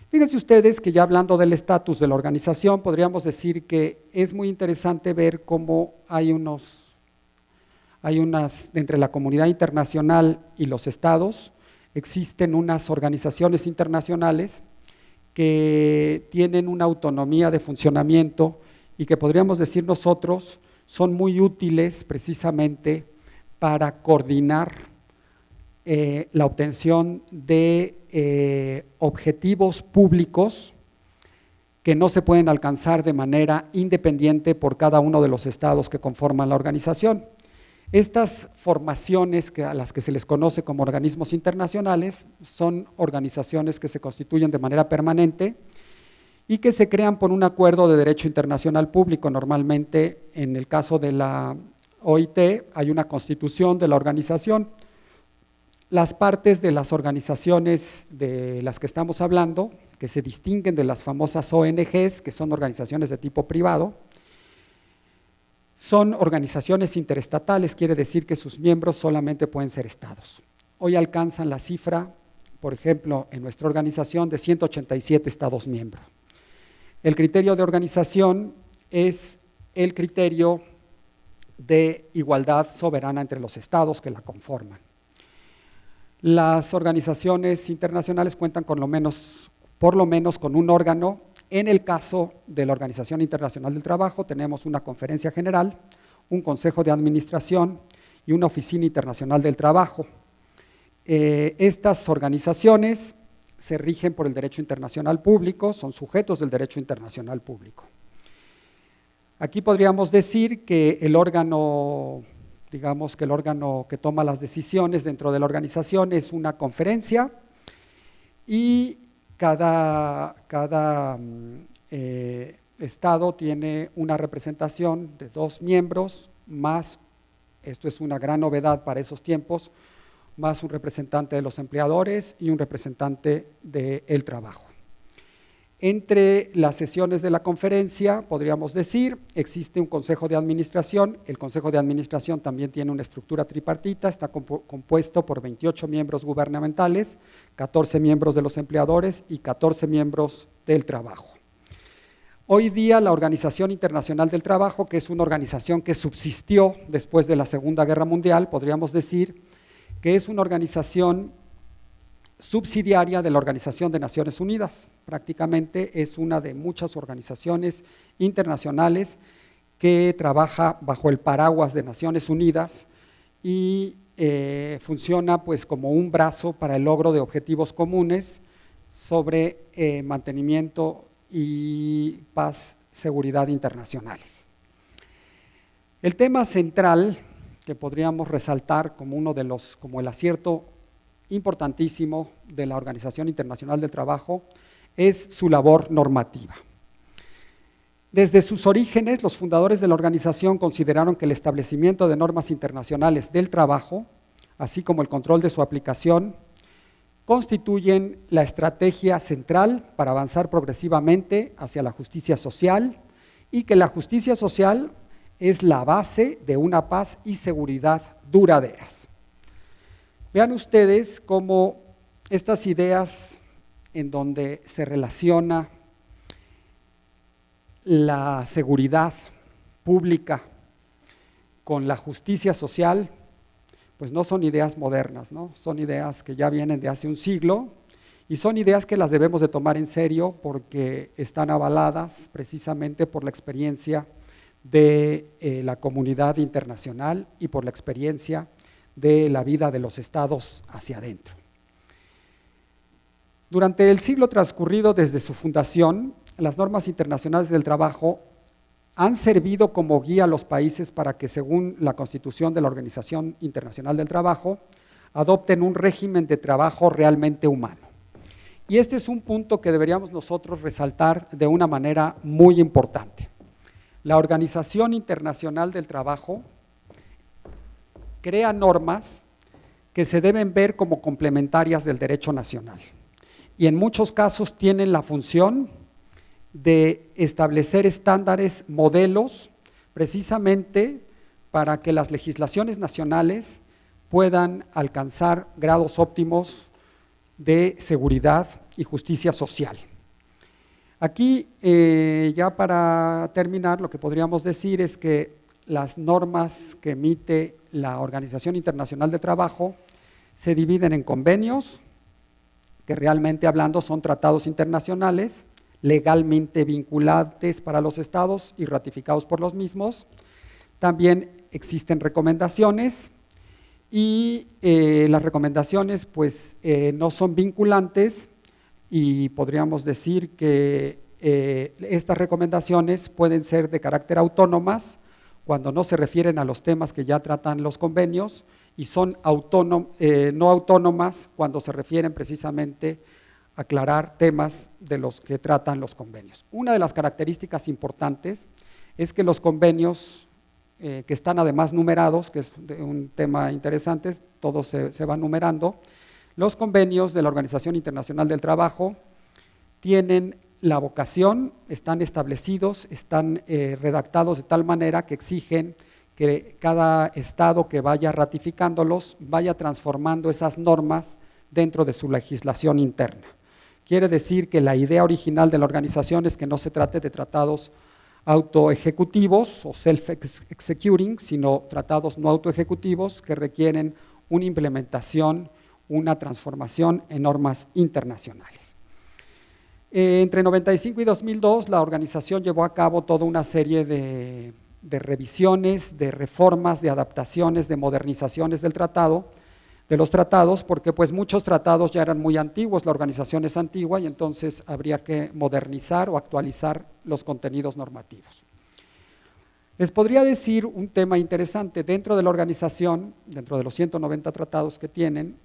fíjense ustedes que ya hablando del estatus de la organización, podríamos decir que es muy interesante ver cómo hay entre la comunidad internacional y los estados, existen unas organizaciones internacionales que tienen una autonomía de funcionamiento y que podríamos decir nosotros son muy útiles precisamente para coordinar la obtención de objetivos públicos que no se pueden alcanzar de manera independiente por cada uno de los estados que conforman la organización. Estas formaciones a las que se les conoce como organismos internacionales son organizaciones que se constituyen de manera permanente y que se crean por un acuerdo de derecho internacional público. Normalmente, en el caso de la OIT, hay una constitución de la organización. Las partes de las organizaciones de las que estamos hablando, que se distinguen de las famosas ONGs, que son organizaciones de tipo privado, son organizaciones interestatales, quiere decir que sus miembros solamente pueden ser estados. Hoy alcanzan la cifra, por ejemplo, en nuestra organización de 187 estados miembros. El criterio de organización es el criterio de igualdad soberana entre los estados que la conforman. Las organizaciones internacionales cuentan por lo menos con un órgano. En el caso de la Organización Internacional del Trabajo tenemos una conferencia general, un consejo de administración y una oficina internacional del trabajo. Estas organizaciones se rigen por el derecho internacional público, son sujetos del derecho internacional público. Aquí podríamos decir que el órgano digamos que el órgano que toma las decisiones dentro de la organización es una conferencia y cada estado tiene una representación de 2 miembros, más, esto es una gran novedad para esos tiempos, más un representante de los empleadores y un representante del trabajo. Entre las sesiones de la conferencia, podríamos decir, existe un consejo de administración. El consejo de administración también tiene una estructura tripartita, está compuesto por 28 miembros gubernamentales, 14 miembros de los empleadores y 14 miembros del trabajo. Hoy día la Organización Internacional del Trabajo, que es una organización que subsistió después de la Segunda Guerra Mundial, podríamos decir que es una organización subsidiaria de la Organización de Naciones Unidas. Prácticamente es una de muchas organizaciones internacionales que trabaja bajo el paraguas de Naciones Unidas y funciona pues como un brazo para el logro de objetivos comunes sobre mantenimiento y paz, seguridad internacionales. El tema central que podríamos resaltar como uno de los, como el acierto importantísimo de la Organización Internacional del Trabajo es su labor normativa. Desde sus orígenes, los fundadores de la organización consideraron que el establecimiento de normas internacionales del trabajo, así como el control de su aplicación, constituyen la estrategia central para avanzar progresivamente hacia la justicia social y que la justicia social es la base de una paz y seguridad duraderas. Vean ustedes cómo estas ideas en donde se relaciona la seguridad pública con la justicia social, pues no son ideas modernas, ¿no? Son ideas que ya vienen de hace un siglo y son ideas que las debemos de tomar en serio porque están avaladas precisamente por la experiencia de la comunidad internacional y por la experiencia de la vida de los estados hacia adentro. Durante el siglo transcurrido desde su fundación, las normas internacionales del trabajo han servido como guía a los países para que, según la Constitución de la Organización Internacional del Trabajo, adopten un régimen de trabajo realmente humano. Y este es un punto que deberíamos nosotros resaltar de una manera muy importante. La Organización Internacional del Trabajo crea normas que se deben ver como complementarias del derecho nacional y en muchos casos tienen la función de establecer estándares, modelos, precisamente para que las legislaciones nacionales puedan alcanzar grados óptimos de seguridad y justicia social. Aquí, ya para terminar, lo que podríamos decir es que las normas que emite la Organización Internacional de Trabajo se dividen en convenios, que realmente hablando son tratados internacionales, legalmente vinculantes para los estados y ratificados por los mismos. También existen recomendaciones y las recomendaciones pues no son vinculantes y podríamos decir que estas recomendaciones pueden ser de carácter autónomas cuando no se refieren a los temas que ya tratan los convenios y son no autónomas cuando se refieren precisamente a aclarar temas de los que tratan los convenios. Una de las características importantes es que los convenios, que están además numerados, que es un tema interesante, todos se van numerando, los convenios de la Organización Internacional del Trabajo tienen la vocación, están establecidos, están redactados de tal manera que exigen que cada estado que vaya ratificándolos vaya transformando esas normas dentro de su legislación interna. Quiere decir que la idea original de la organización es que no se trate de tratados autoejecutivos o self-executing, sino tratados no autoejecutivos que requieren una implementación, una transformación en normas internacionales. Entre 95 y 2002 la organización llevó a cabo toda una serie de revisiones, de reformas, de adaptaciones, de modernizaciones de los tratados, porque pues muchos tratados ya eran muy antiguos, la organización es antigua y entonces habría que modernizar o actualizar los contenidos normativos. Les podría decir un tema interesante. Dentro de la organización, dentro de los 190 tratados que tienen,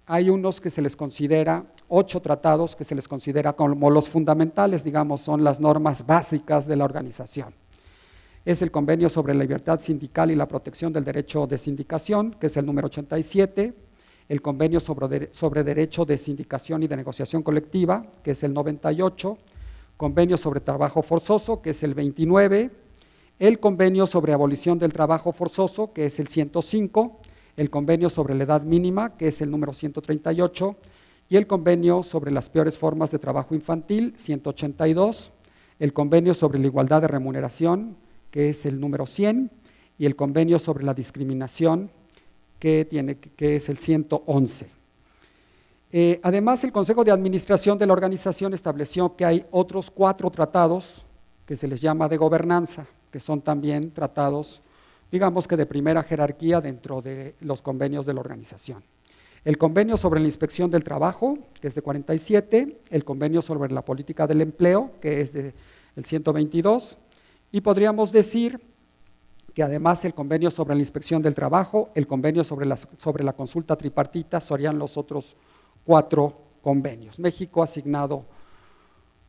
hay unos que se les considera, 8 tratados que se les considera como los fundamentales, digamos, son las normas básicas de la organización. Es el Convenio sobre la Libertad Sindical y la Protección del Derecho de Sindicación, que es el número 87, el Convenio sobre Derecho de Sindicación y de Negociación Colectiva, que es el 98, Convenio sobre Trabajo Forzoso, que es el 29, el Convenio sobre Abolición del Trabajo Forzoso, que es el 105, el Convenio sobre la Edad Mínima, que es el número 138, y el Convenio sobre las peores formas de trabajo infantil, 182, el Convenio sobre la Igualdad de Remuneración, que es el número 100, y el Convenio sobre la Discriminación, que es el 111. Además, el Consejo de Administración de la organización estableció que hay otros 4 tratados que se les llama de gobernanza, que son también tratados, digamos que de primera jerarquía dentro de los convenios de la organización. El Convenio sobre la Inspección del Trabajo, que es de 47, el Convenio sobre la Política del Empleo, que es del 122, y podríamos decir que además el Convenio sobre la Inspección del Trabajo, el Convenio sobre la Consulta Tripartita, serían los otros 4 convenios. México ha asignado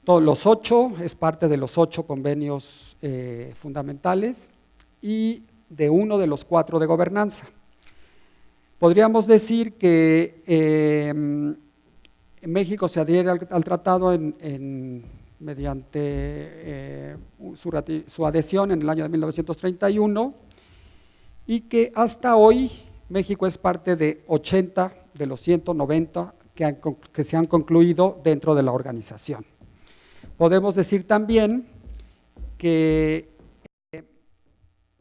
todos los 8, es parte de los 8 convenios fundamentales y de uno de los 4 de gobernanza. Podríamos decir que México se adhiere al tratado mediante su adhesión en el año de 1931 y que hasta hoy México es parte de 80 de los 190 que se han concluido dentro de la organización. Podemos decir también que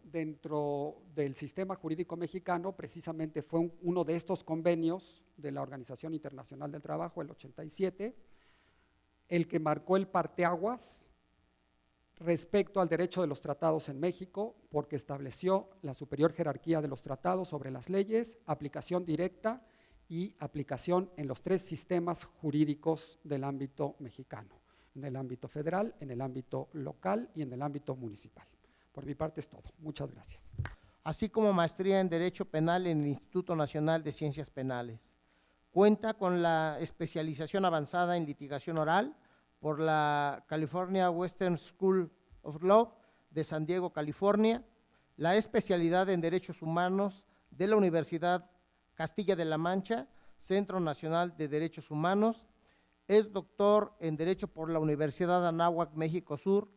dentro del sistema jurídico mexicano, precisamente fue uno de estos convenios de la Organización Internacional del Trabajo, el 87, el que marcó el parteaguas respecto al derecho de los tratados en México, porque estableció la superior jerarquía de los tratados sobre las leyes, aplicación directa y aplicación en los 3 sistemas jurídicos del ámbito mexicano, en el ámbito federal, en el ámbito local y en el ámbito municipal. Por mi parte es todo. Muchas gracias. Así como maestría en Derecho Penal en el Instituto Nacional de Ciencias Penales. Cuenta con la especialización avanzada en litigación oral por la California Western School of Law de San Diego, California, la especialidad en Derechos Humanos de la Universidad Castilla de la Mancha, Centro Nacional de Derechos Humanos, es doctor en Derecho por la Universidad Anáhuac, México Sur,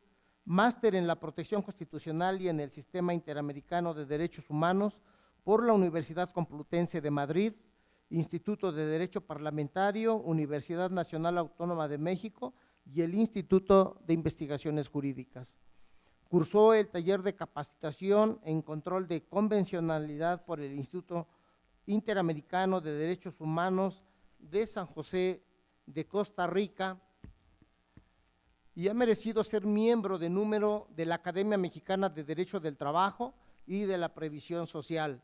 máster en la Protección Constitucional y en el Sistema Interamericano de Derechos Humanos por la Universidad Complutense de Madrid, Instituto de Derecho Parlamentario, Universidad Nacional Autónoma de México y el Instituto de Investigaciones Jurídicas. Cursó el taller de capacitación en control de convencionalidad por el Instituto Interamericano de Derechos Humanos de San José de Costa Rica y ha merecido ser miembro de número de la Academia Mexicana de Derecho del Trabajo y de la Previsión Social.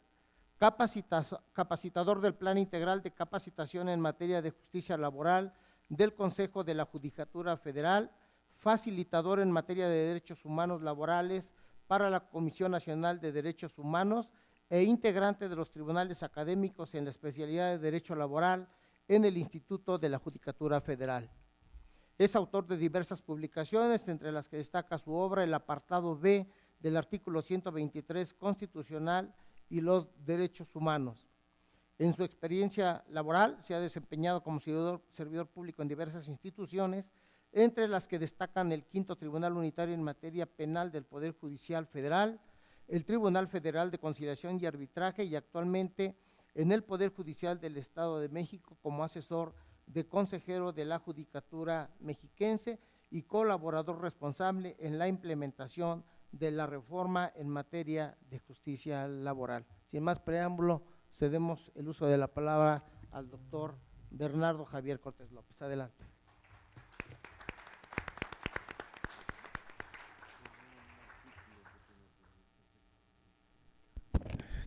Capacitador del Plan Integral de Capacitación en Materia de Justicia Laboral del Consejo de la Judicatura Federal, facilitador en materia de derechos humanos laborales para la Comisión Nacional de Derechos Humanos e integrante de los tribunales académicos en la especialidad de Derecho Laboral en el Instituto de la Judicatura Federal. Es autor de diversas publicaciones, entre las que destaca su obra El apartado B del artículo 123 constitucional y los derechos humanos. En su experiencia laboral se ha desempeñado como servidor público en diversas instituciones, entre las que destacan el Quinto Tribunal Unitario en Materia Penal del Poder Judicial Federal, el Tribunal Federal de Conciliación y Arbitraje y actualmente en el Poder Judicial del Estado de México como asesor de consejero de la Judicatura Mexiquense y colaborador responsable en la implementación de la reforma en materia de justicia laboral. Sin más preámbulo, cedemos el uso de la palabra al doctor Bernardo Javier Cortés López. Adelante.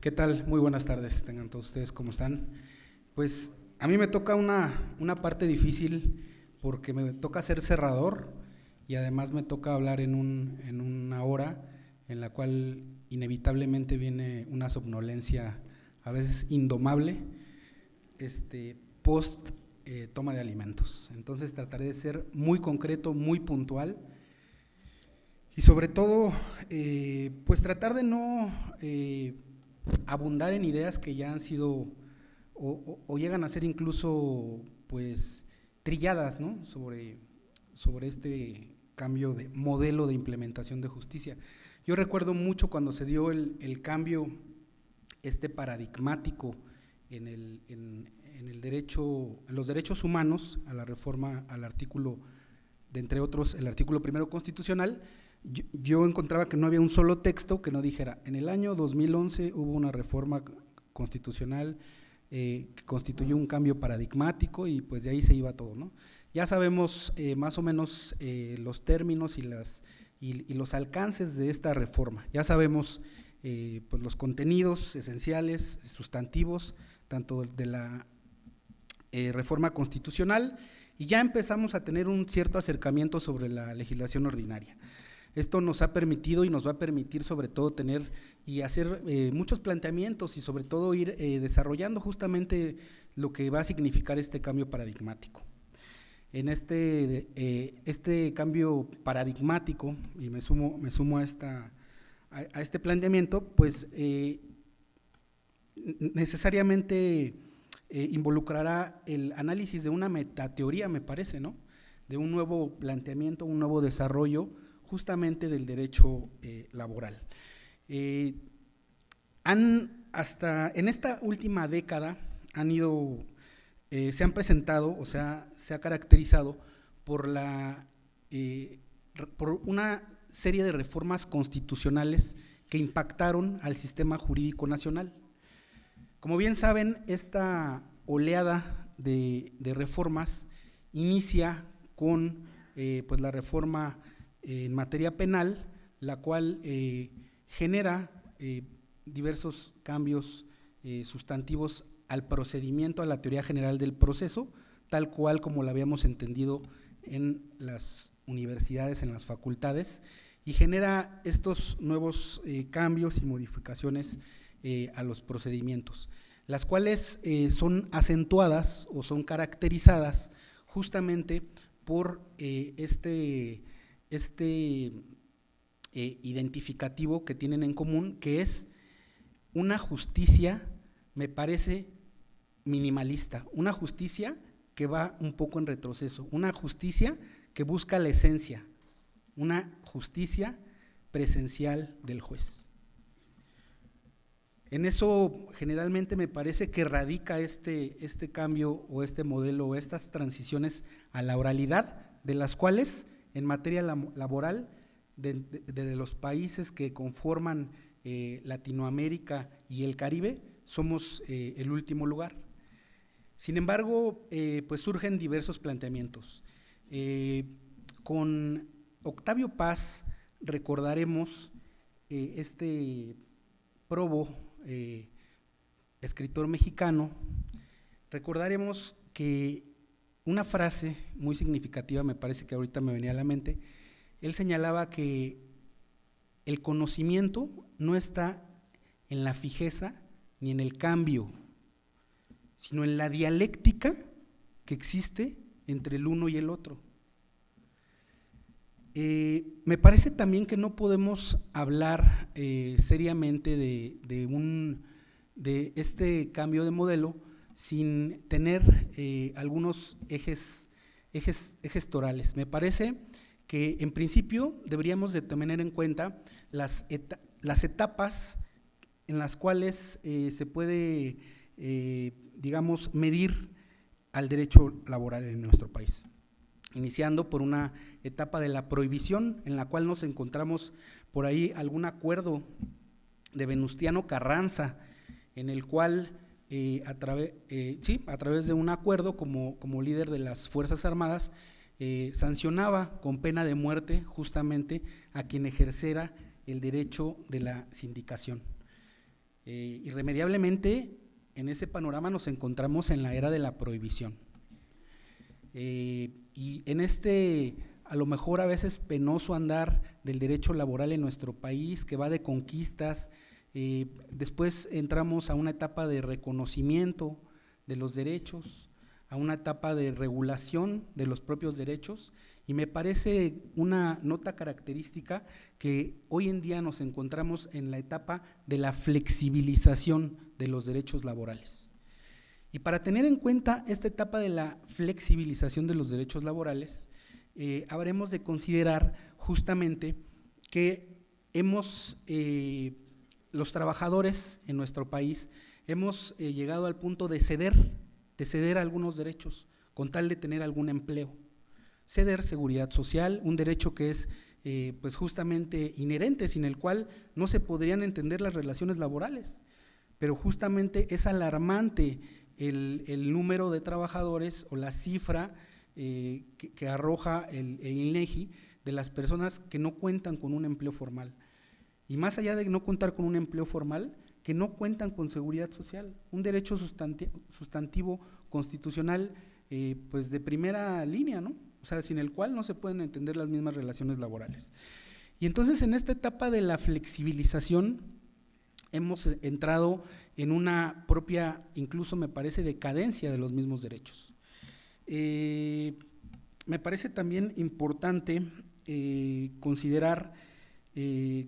¿Qué tal? Muy buenas tardes, tengan todos ustedes, ¿cómo están? Pues a mí me toca una parte difícil porque me toca ser cerrador y además me toca hablar en una hora en la cual inevitablemente viene una somnolencia a veces indomable, post toma de alimentos. Entonces trataré de ser muy concreto, muy puntual y sobre todo pues tratar de no abundar en ideas que ya han sido o llegan a ser incluso pues trilladas, ¿no? sobre este cambio de modelo de implementación de justicia. Yo recuerdo mucho cuando se dio el cambio paradigmático en los derechos humanos, a la reforma al artículo, entre otros, el artículo primero constitucional. Yo encontraba que no había un solo texto que no dijera, en el año 2011 hubo una reforma constitucional que constituyó un cambio paradigmático y pues de ahí se iba todo, ¿no? Ya sabemos más o menos los términos y los alcances de esta reforma, ya sabemos pues los contenidos esenciales, sustantivos, tanto de la reforma constitucional, y ya empezamos a tener un cierto acercamiento sobre la legislación ordinaria. Esto nos ha permitido y nos va a permitir sobre todo tener y hacer muchos planteamientos y sobre todo ir desarrollando justamente lo que va a significar este cambio paradigmático. En este cambio paradigmático, y me sumo a este planteamiento, pues necesariamente involucrará el análisis de una metateoría, me parece, ¿no? De un nuevo planteamiento, un nuevo desarrollo justamente del derecho laboral. Hasta en esta última década se han presentado, o sea, se ha caracterizado por una serie de reformas constitucionales que impactaron al sistema jurídico nacional. Como bien saben, esta oleada de reformas inicia con pues la reforma en materia penal, la cual genera diversos cambios sustantivos al procedimiento, a la teoría general del proceso, tal cual como la habíamos entendido en las universidades, en las facultades, y genera estos nuevos cambios y modificaciones a los procedimientos, las cuales son acentuadas o son caracterizadas justamente por este identificativo que tienen en común, que es una justicia, me parece, minimalista, una justicia que va un poco en retroceso, una justicia que busca la esencia, una justicia presencial del juez. En eso generalmente me parece que radica este cambio o este modelo o estas transiciones a la oralidad, de las cuales en materia laboral de los países que conforman Latinoamérica y el Caribe somos el último lugar. Sin embargo, pues surgen diversos planteamientos. Con Octavio Paz recordaremos Probo, escritor mexicano, recordaremos que una frase muy significativa, me parece que ahorita me venía a la mente, él señalaba que el conocimiento no está en la fijeza ni en el cambio, sino en la dialéctica que existe entre el uno y el otro. Me parece también que no podemos hablar seriamente de este cambio de modelo sin tener algunos ejes torales. Me parece que en principio deberíamos de tener en cuenta las etapas en las cuales se puede, digamos, medir al derecho laboral en nuestro país, iniciando por una etapa de la prohibición, en la cual nos encontramos por ahí algún acuerdo de Venustiano Carranza, en el cual a través de un acuerdo como líder de las Fuerzas Armadas, sancionaba con pena de muerte justamente a quien ejerciera el derecho de la sindicación. Irremediablemente en ese panorama nos encontramos en la era de la prohibición. Y en este a lo mejor a veces penoso andar del derecho laboral en nuestro país, que va de conquistas. Después entramos a una etapa de reconocimiento de los derechos, a una etapa de regulación de los propios derechos, y me parece una nota característica que hoy en día nos encontramos en la etapa de la flexibilización de los derechos laborales. Y para tener en cuenta esta etapa de la flexibilización de los derechos laborales, habremos de considerar justamente que los trabajadores en nuestro país hemos llegado al punto de ceder algunos derechos con tal de tener algún empleo. Ceder seguridad social, un derecho que es pues justamente inherente, sin el cual no se podrían entender las relaciones laborales, pero justamente es alarmante el número de trabajadores o la cifra que arroja el INEGI de las personas que no cuentan con un empleo formal. Y más allá de no contar con un empleo formal, que no cuentan con seguridad social, un derecho sustantivo constitucional pues de primera línea, ¿no? O sea, sin el cual no se pueden entender las mismas relaciones laborales. Y entonces en esta etapa de la flexibilización hemos entrado en una propia, incluso me parece, decadencia de los mismos derechos. Me parece también importante considerar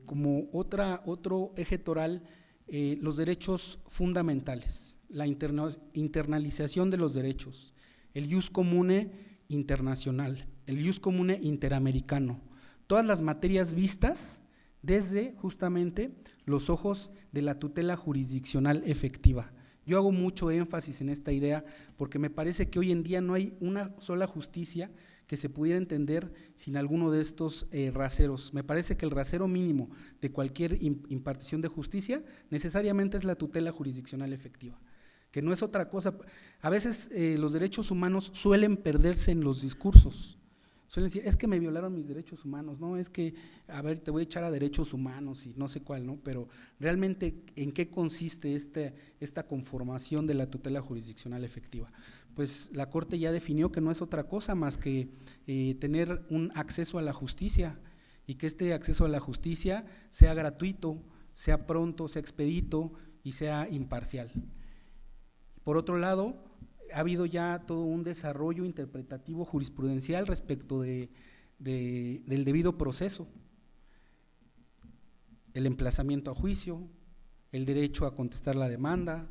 como otro eje toral los derechos fundamentales, la internalización de los derechos, el jus comune internacional, el jus comune interamericano, todas las materias vistas desde justamente los ojos de la tutela jurisdiccional efectiva. Yo hago mucho énfasis en esta idea porque me parece que hoy en día no hay una sola justicia que se pudiera entender sin alguno de estos raseros. Me parece que el rasero mínimo de cualquier impartición de justicia necesariamente es la tutela jurisdiccional efectiva, que no es otra cosa. A veces los derechos humanos suelen perderse en los discursos. Suelen decir, es que me violaron mis derechos humanos, no, es que, a ver, te voy a echar a derechos humanos y no sé cuál, ¿no? Pero realmente, ¿en qué consiste esta conformación de la tutela jurisdiccional efectiva? Pues la Corte ya definió que no es otra cosa más que tener un acceso a la justicia, y que este acceso a la justicia sea gratuito, sea pronto, sea expedito y sea imparcial. Por otro lado, ha habido ya todo un desarrollo interpretativo jurisprudencial respecto del debido proceso, el emplazamiento a juicio, el derecho a contestar la demanda,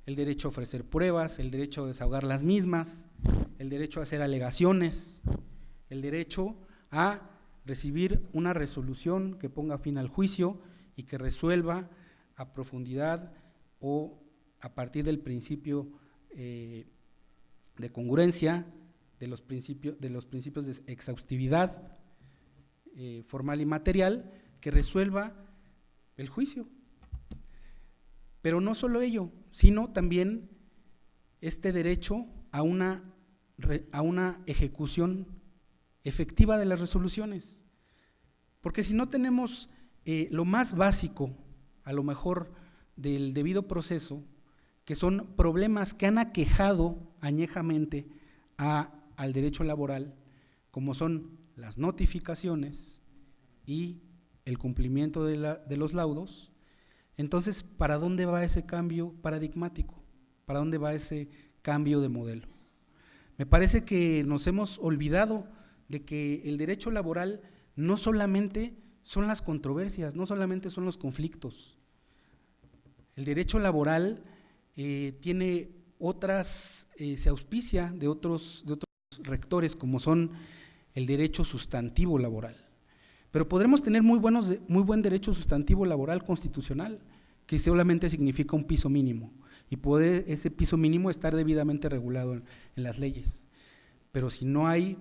el derecho a ofrecer pruebas, el derecho a desahogar las mismas, el derecho a hacer alegaciones, el derecho a recibir una resolución que ponga fin al juicio y que resuelva a profundidad o a partir del principio de congruencia, de los principios de exhaustividad formal y material, que resuelva el juicio. Pero no solo ello, sino también este derecho a una ejecución efectiva de las resoluciones. Porque si no tenemos lo más básico, a lo mejor, del debido proceso, que son problemas que han aquejado añejamente al derecho laboral, como son las notificaciones y el cumplimiento de los laudos, entonces, ¿para dónde va ese cambio paradigmático? ¿Para dónde va ese cambio de modelo? Me parece que nos hemos olvidado de que el derecho laboral no solamente son las controversias, no solamente son los conflictos. El derecho laboral tiene otras, se auspicia de otros rectores, como son el derecho sustantivo laboral. Pero podremos tener muy buen derecho sustantivo laboral constitucional, que solamente significa un piso mínimo, y puede ese piso mínimo estar debidamente regulado en las leyes. Pero si no hay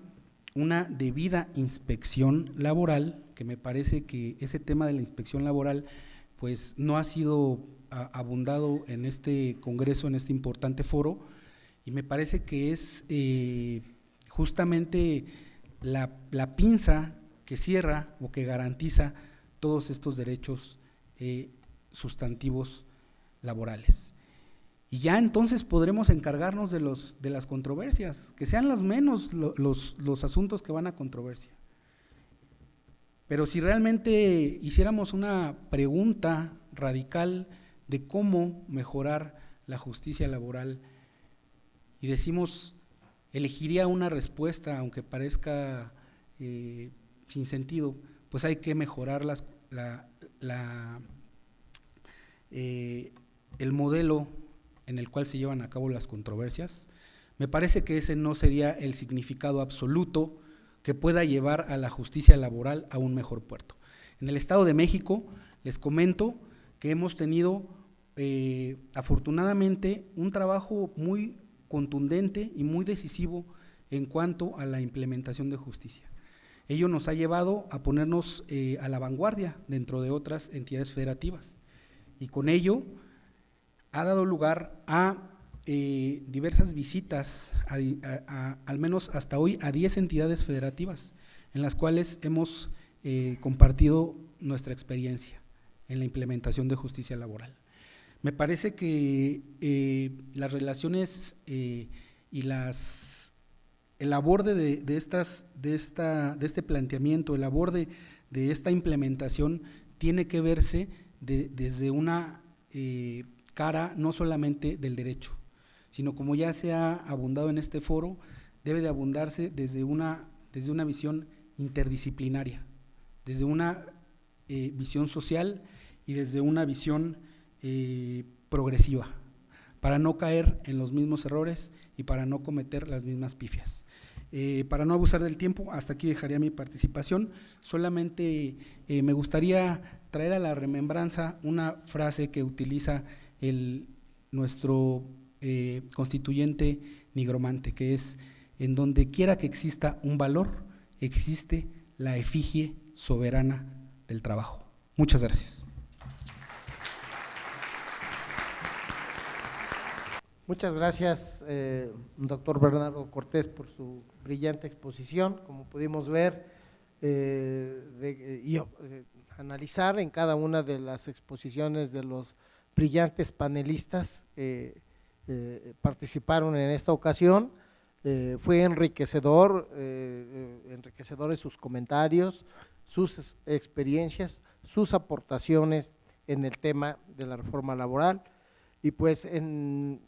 una debida inspección laboral, que me parece que ese tema de la inspección laboral pues no ha sido abundado en este congreso, en este importante foro, y me parece que es justamente la pinza que cierra o que garantiza todos estos derechos sustantivos laborales. Y ya entonces podremos encargarnos de las controversias, que sean las menos los asuntos que van a controversia. Pero si realmente hiciéramos una pregunta radical de cómo mejorar la justicia laboral y decimos, elegiría una respuesta, aunque parezca sin sentido, pues hay que mejorar el modelo en el cual se llevan a cabo las controversias. Me parece que ese no sería el significado absoluto que pueda llevar a la justicia laboral a un mejor puerto. En el Estado de México, les comento que hemos tenido afortunadamente un trabajo muy contundente y muy decisivo en cuanto a la implementación de justicia. Ello nos ha llevado a ponernos a la vanguardia dentro de otras entidades federativas y con ello ha dado lugar a diversas visitas, al menos hasta hoy, a 10 entidades federativas en las cuales hemos compartido nuestra experiencia en la implementación de justicia laboral. Me parece que las relaciones y el aborde de este planteamiento, el aborde de esta implementación tiene que verse desde una cara no solamente del derecho, sino como ya se ha abundado en este foro, debe de abundarse desde una visión interdisciplinaria, desde una visión social y desde una visión progresiva, para no caer en los mismos errores y para no cometer las mismas pifias. Para no abusar del tiempo, hasta aquí dejaría mi participación. Solamente me gustaría traer a la remembranza una frase que utiliza nuestro constituyente nigromante, que es: en donde quiera que exista un valor, existe la efigie soberana del trabajo. Muchas gracias. Muchas gracias, doctor Bernardo Cortés, por su brillante exposición. Como pudimos ver y analizar en cada una de las exposiciones de los brillantes panelistas participaron en esta ocasión, fue enriquecedores sus comentarios, sus experiencias, sus aportaciones en el tema de la reforma laboral. Y pues en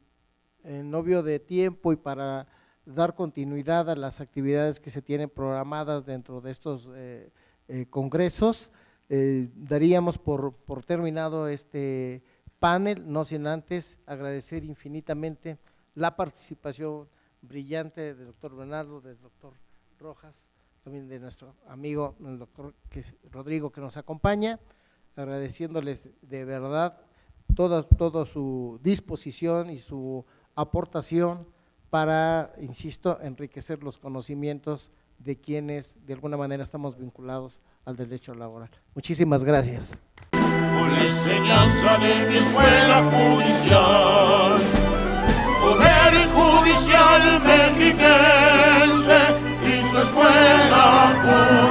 obvio de tiempo y para dar continuidad a las actividades que se tienen programadas dentro de estos congresos, daríamos por terminado este panel, no sin antes agradecer infinitamente la participación brillante del doctor Bernardo, del doctor Rojas, también de nuestro amigo el doctor Rodrigo que nos acompaña, agradeciéndoles de verdad toda su disposición y su aportación para, insisto, enriquecer los conocimientos de quienes de alguna manera estamos vinculados al derecho laboral. Muchísimas gracias. Con la enseñanza de mi escuela judicial, Poder Judicial Mexiquense y su escuela judicial.